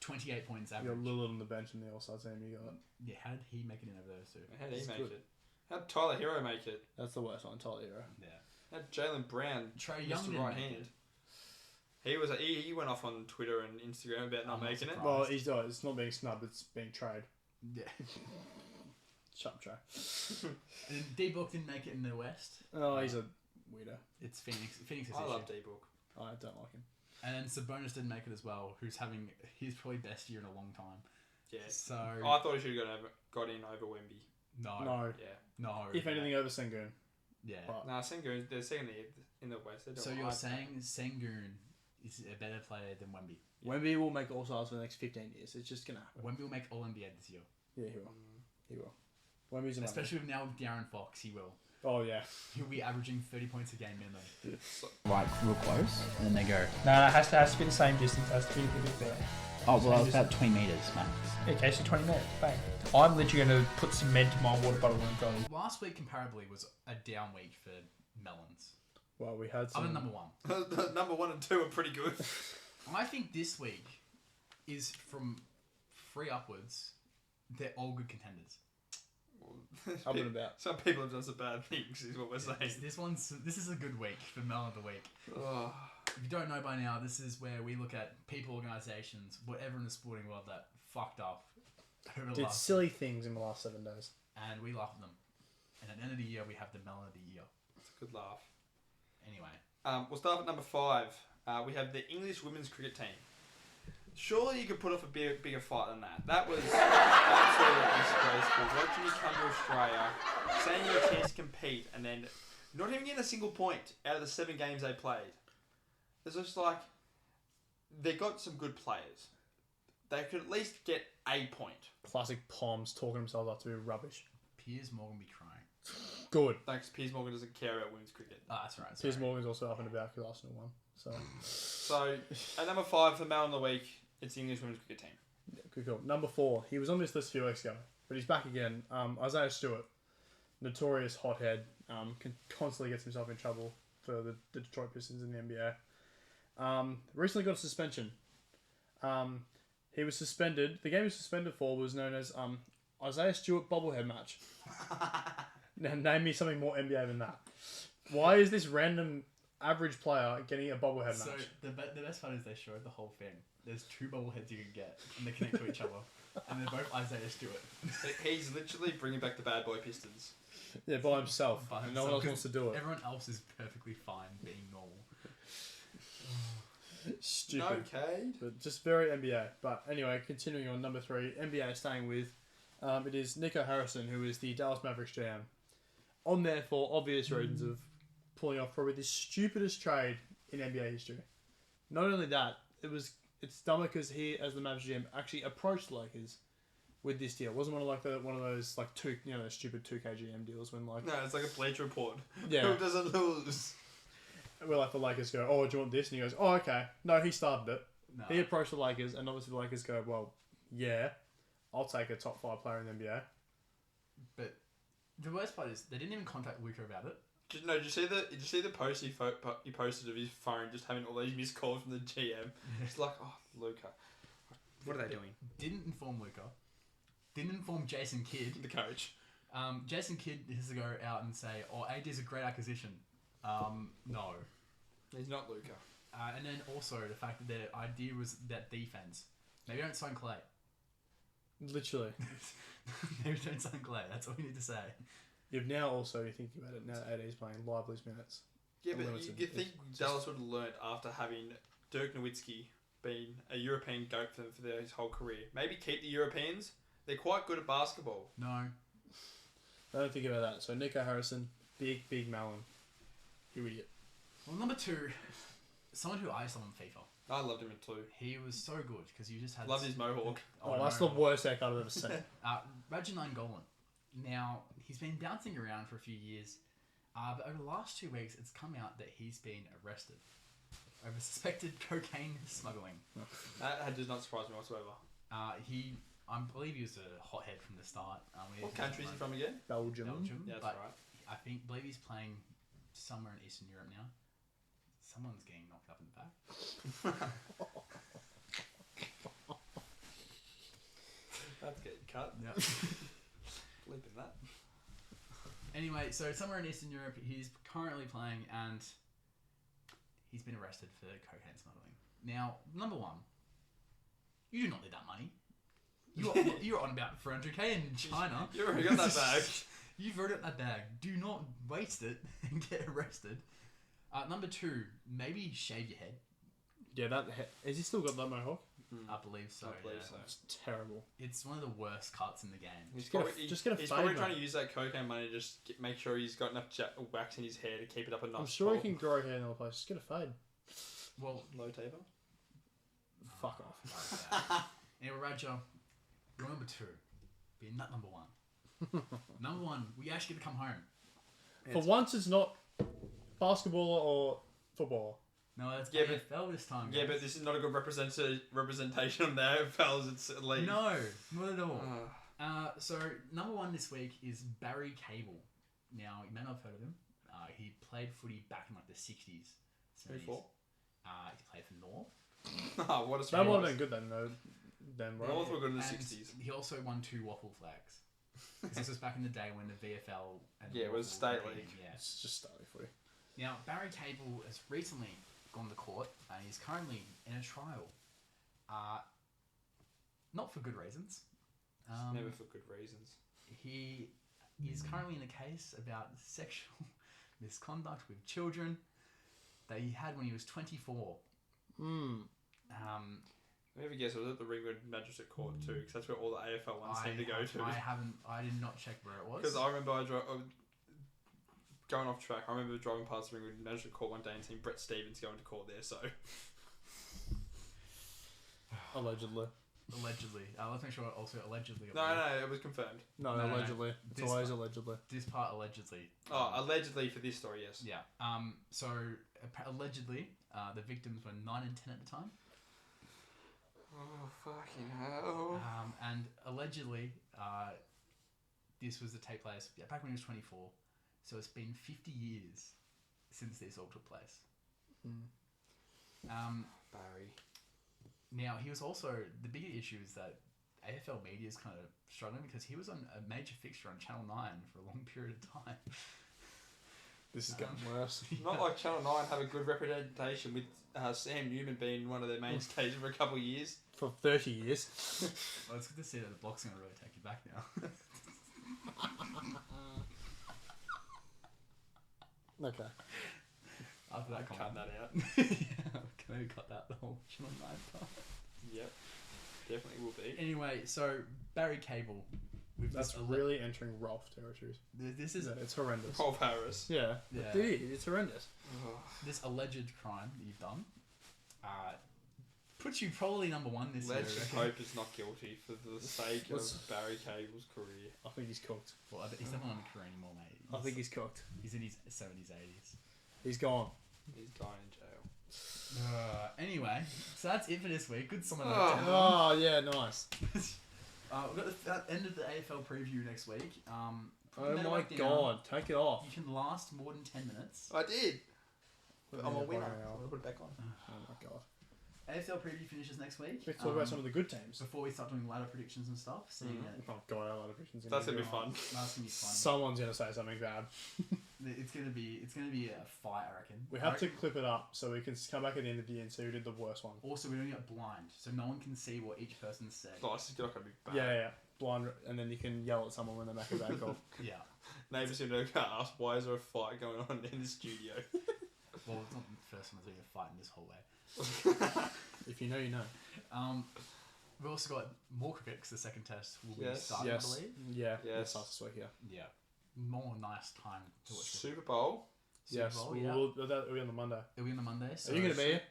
28 points You average. got Lillard on the bench in the All-Star team. You got. Yeah, how did he make it in over those two? How did he He's make good. it? How did Tyler Hero make it? That's the worst one, Tyler Hero. Yeah. How did Jalen Brown Trae missed Young the didn't right make hand? it. He went off on Twitter and Instagram about not I'm not making it. surprised. Well, he's it's not being snubbed. It's being trade. Yeah. Shut up, Trey. And then D-Book didn't make it in the West. Oh, he's a weirdo. It's Phoenix. Phoenix is I issue. love D-Book. I don't like him. And then Sabonis didn't make it as well, who's having his probably best year in a long time. Yeah. So I thought he should have got in over Wemby. no, No. Yeah. no. If anything, over Sengun. yeah. But Nah, Sengun, they're second in the West. They're So doing you're alright. saying Sengun is a better player than Wemby? Wemby will make All-Stars for the next 15 years. It's just going to happen. Wemby will make All NBA this year, Yeah, he will. He will. Wemby's a especially with now Darren Fox. He will. Oh, yeah. He'll be averaging 30 points a game minimum. Like real close, and then they go, No, it has to be the same distance. It has to be a bit there. oh well, it's about 20 meters max. Okay, so 20 minutes. Bang. I'm literally going to put cement in my water bottle and go. Last week, comparably, was a down week for melons. Well, we had Other some... than number one. Number 1 and 2 are pretty good. I think this week is from 3 upwards. They're all good contenders. Up and about. Some people have done some bad things, is what we're saying. This is a good week for Melon of the Week. Oh. If you don't know by now, this is where we look at people, organisations, whatever in the sporting world that fucked up over the Did last silly things in the last 7 days. and we laugh at them. And at the end of the year, we have the Melon of the Year. It's a good laugh. Anyway. We'll start at number 5. We have the English women's cricket team. Surely you could put off a bigger fight than that. That was absolutely disgraceful. Watching you come to Australia, saying you're a chance to compete, and then not even getting a single point out of the 7 games they played. It's just like, they got some good players. They could at least get a point. Classic Poms talking themselves up to be rubbish. Piers Morgan be crying. Good. Thanks, Piers Morgan doesn't care about women's cricket. Oh, that's right. Piers Morgan's also up and about because Arsenal won. So, at number 5 for Melon of the Week, it's the English women's cricket team. Yeah, good call. Number 4. He was on this list a few weeks ago, but he's back again. Isaiah Stewart, notorious hothead, constantly gets himself in trouble for the Detroit Pistons in the NBA. Recently got a suspension. He was suspended. The game he was suspended for was known as Isaiah Stewart bobblehead match. Now, name me something more NBA than that. Why is this random average player getting a bobblehead So match? the best part is they showed the whole thing. There's 2 bobbleheads you can get, and they connect to each other, and they're both Isaiah Stewart. He's literally bringing back the bad boy Pistons. Yeah, by himself. By And no one else wants to do it. Everyone else is perfectly fine being normal. Stupid. Okay. But just very NBA. But anyway, continuing on number 3, NBA staying with, it is Nico Harrison, who is the Dallas Mavericks GM. On there for obvious reasons of pulling off probably the stupidest trade in NBA history. Not only that, it's dumber because he, as the Mavericks GM, actually approached the Lakers with this deal. It wasn't one of those like stupid 2K GM deals when like No, it's like a Bleacher Report. Yeah. Who doesn't lose? where like the Lakers go, oh, do you want this? And he goes, oh, okay. No, he started it. No. He approached the Lakers, and obviously the Lakers go, well, yeah, I'll take a top 5 player in the NBA. But the worst part is they didn't even contact Luka about it. Did you see the post he posted of his phone just having all these missed calls from the GM? It's like, oh, Luca. What are they doing? Didn't inform Luka. Didn't inform Jason Kidd. The coach. Jason Kidd has to go out and say, oh, AD's a great acquisition. No. He's not Luca. And then also the fact that their idea was that defense. Maybe don't sign Clay. Literally. Maybe don't sign Clay. That's all you need to say. You've now also, you're thinking about it, now that AD's playing Lively's minutes. Yeah, but Unlimited. you think It's Dallas would have learnt after having Dirk Nowitzki being a European goat for his whole career. Maybe keep the Europeans. They're quite good at basketball. No. I don't think about that. So Nico Harrison, big melon. You idiot. Well, number 2, someone who I saw on FIFA. I loved him too. He was so good because you just had... Loved his mohawk. Oh, that's the worst haircut I've ever seen. Rajan Golan. Now, he's been bouncing around for a few years, but over the last 2 weeks, it's come out that he's been arrested over suspected cocaine smuggling. That does not surprise me whatsoever. I believe he was a hothead from the start. What country is he from again? Belgium. Yeah, that's but right. believe he's playing somewhere in Eastern Europe now. Someone's getting knocked up in the back. That's getting cut. Yeah. Bleeping that. Anyway, so somewhere in Eastern Europe, he's currently playing and he's been arrested for cocaine smuggling. Now, number 1, you do not need that money. You're on about 400k in China. You already got that bag. You've already got that bag. Do not waste it and get arrested. Number 2, maybe shave your head. Yeah, has he still got that mohawk? I believe so. It's terrible. It's one of the worst cuts in the game. He's Just get a He's fade, probably mate. trying to use that cocaine money to just make sure he's got enough wax in his hair to keep it up a notch. I'm sure he can grow hair in other places. Just get a fade. Well, Low taper. Fuck off. Anyway, Raja, you're number 2. Be nut number 1. Number 1, we actually get to come home. For once, it's not basketball or football. No, it's Yeah, AFL this time. Yeah, guys. but this is not a good representation of the AFLs. It's at least. No, not at all. So, number 1 this week is Barry Cable. Now, you may not have heard of him. He played footy back in like the 60s. 70s. Who for? He played for North. Oh, what a That surprise. might have been good then, though. Then, right? North were good in the And 60s. he also won 2 waffle flags. This was back in the day when the VFL and Yeah, it was Royal state were competing, league. Yeah. It's just starting for you. Now, Barry Cable has recently gone to court and he's currently in a trial. Not for good reasons. Never for good reasons. He is currently in a case about sexual misconduct with children that he had when he was 24. Let me guess, it was at the Ringwood Magistrate Court too, because that's where all the AFL ones seem to go to. I did not check where it was. Because I remember going off track, I remember driving past the Ringwood Magistrate Court one day and seeing Brett Stevens going to court there, so... Allegedly. Allegedly. Let's make sure also allegedly. No, it was confirmed. No, No. allegedly. It's This always part- allegedly. This part allegedly. Allegedly for this story, yes. Yeah. So allegedly, the victims were 9 and 10 at the time. Oh, fucking hell. And allegedly, this was to take place back when he was 24. So it's been 50 years since this all took place. Barry. Now, he was also... The bigger issue is that AFL media is kind of struggling because he was on a major fixture on Channel 9 for a long period of time. This is getting worse. Not like Channel 9 have a good representation with Sam Newman being one of their mainstays for a couple of years. For 30 years. Well, it's good to see that the block's going to really take you back now. Okay. After that Cut comment. that out. Yeah, can maybe cut that the whole Channel 9 part. Yep. Definitely will be. Anyway, so Barry Cable. With That's this really entering Rolf territories. This is It's horrendous. Paul Harris. Yeah. Yeah. It is. It's horrendous. this alleged crime that you've done. Puts you probably number one this year. Let's I just reckon. hope it's not guilty for the sake of Barry Cable's career. I think he's cooked. Well, he's definitely not a career anymore, mate. I think he's cooked. He's in his 70s, 80s. He's gone. He's going in jail. Anyway, so that's it for this week. Good summer. Oh, yeah, nice. We've got the end of the AFL preview next week. Oh my god, take it off. You can last more than 10 minutes. I did. But I'm a winner. Wow. I'll put it back on. Oh my god. AFL preview finishes next week. Let's talk about some of the good teams. Before we start doing ladder predictions and stuff. Seeing it. Oh god, a lot of predictions. That's going to be fun. That's gonna be fun. Someone's gonna say something bad. It's gonna be a fight, I reckon. We have to clip it up so we can come back at the end of the year and see who did the worst one. Also, we're doing it blind, so no one can see what each person said. Oh, this is not going to be bad. Yeah. Blind, and then you can yell at someone when they make a bad call. Yeah. Neighbours are going to ask, why is there a fight going on in the studio? Well, it's not the first time there's been a fight in this whole way. If you know, you know. We've also got more cricket because the second test will be Yes. starting, I believe. Yeah. Yes. Yes. This week, yeah. Yeah. More nice time to watch cricket. Super Bowl. Super Yes. Bowl, yeah. We'll be on the Monday. It'll be on the Monday. So Are you going to be here?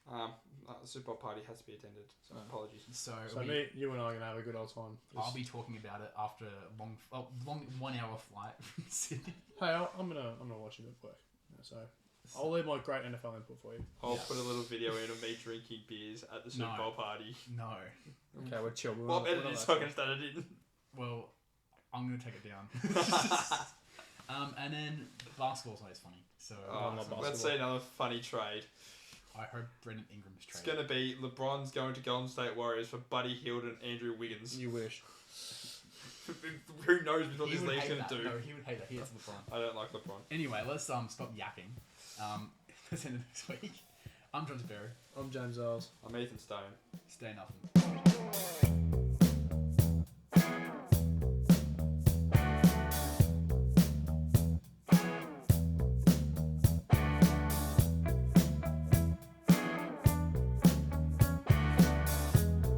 The Super Bowl party has to be attended, so apologies. So, So you and I are going to have a good old time. I'll be talking about it after a long 1 hour flight from Sydney. Hey, I'm gonna watch it at work. So I'll leave my great NFL input for you. I'll put a little video in of me drinking beers at the Super Bowl party. No. Okay, we're chill. Well, better than so I can start it in. Well, I'm going to take it down. And then basketball's always funny. So Let's see another funny trade. I hope Brendan Ingram's It's traded. going to be LeBron's going to Golden State Warriors for Buddy Hield and Andrew Wiggins. You wish. Who knows what He this would league's hate going that. to do? No, he would hate that. He hates LeBron. I don't like LeBron. Anyway, let's stop yapping. Let's end it this week. I'm John Berry. I'm James Eyles. I'm Ethan Stone. Stay nothing.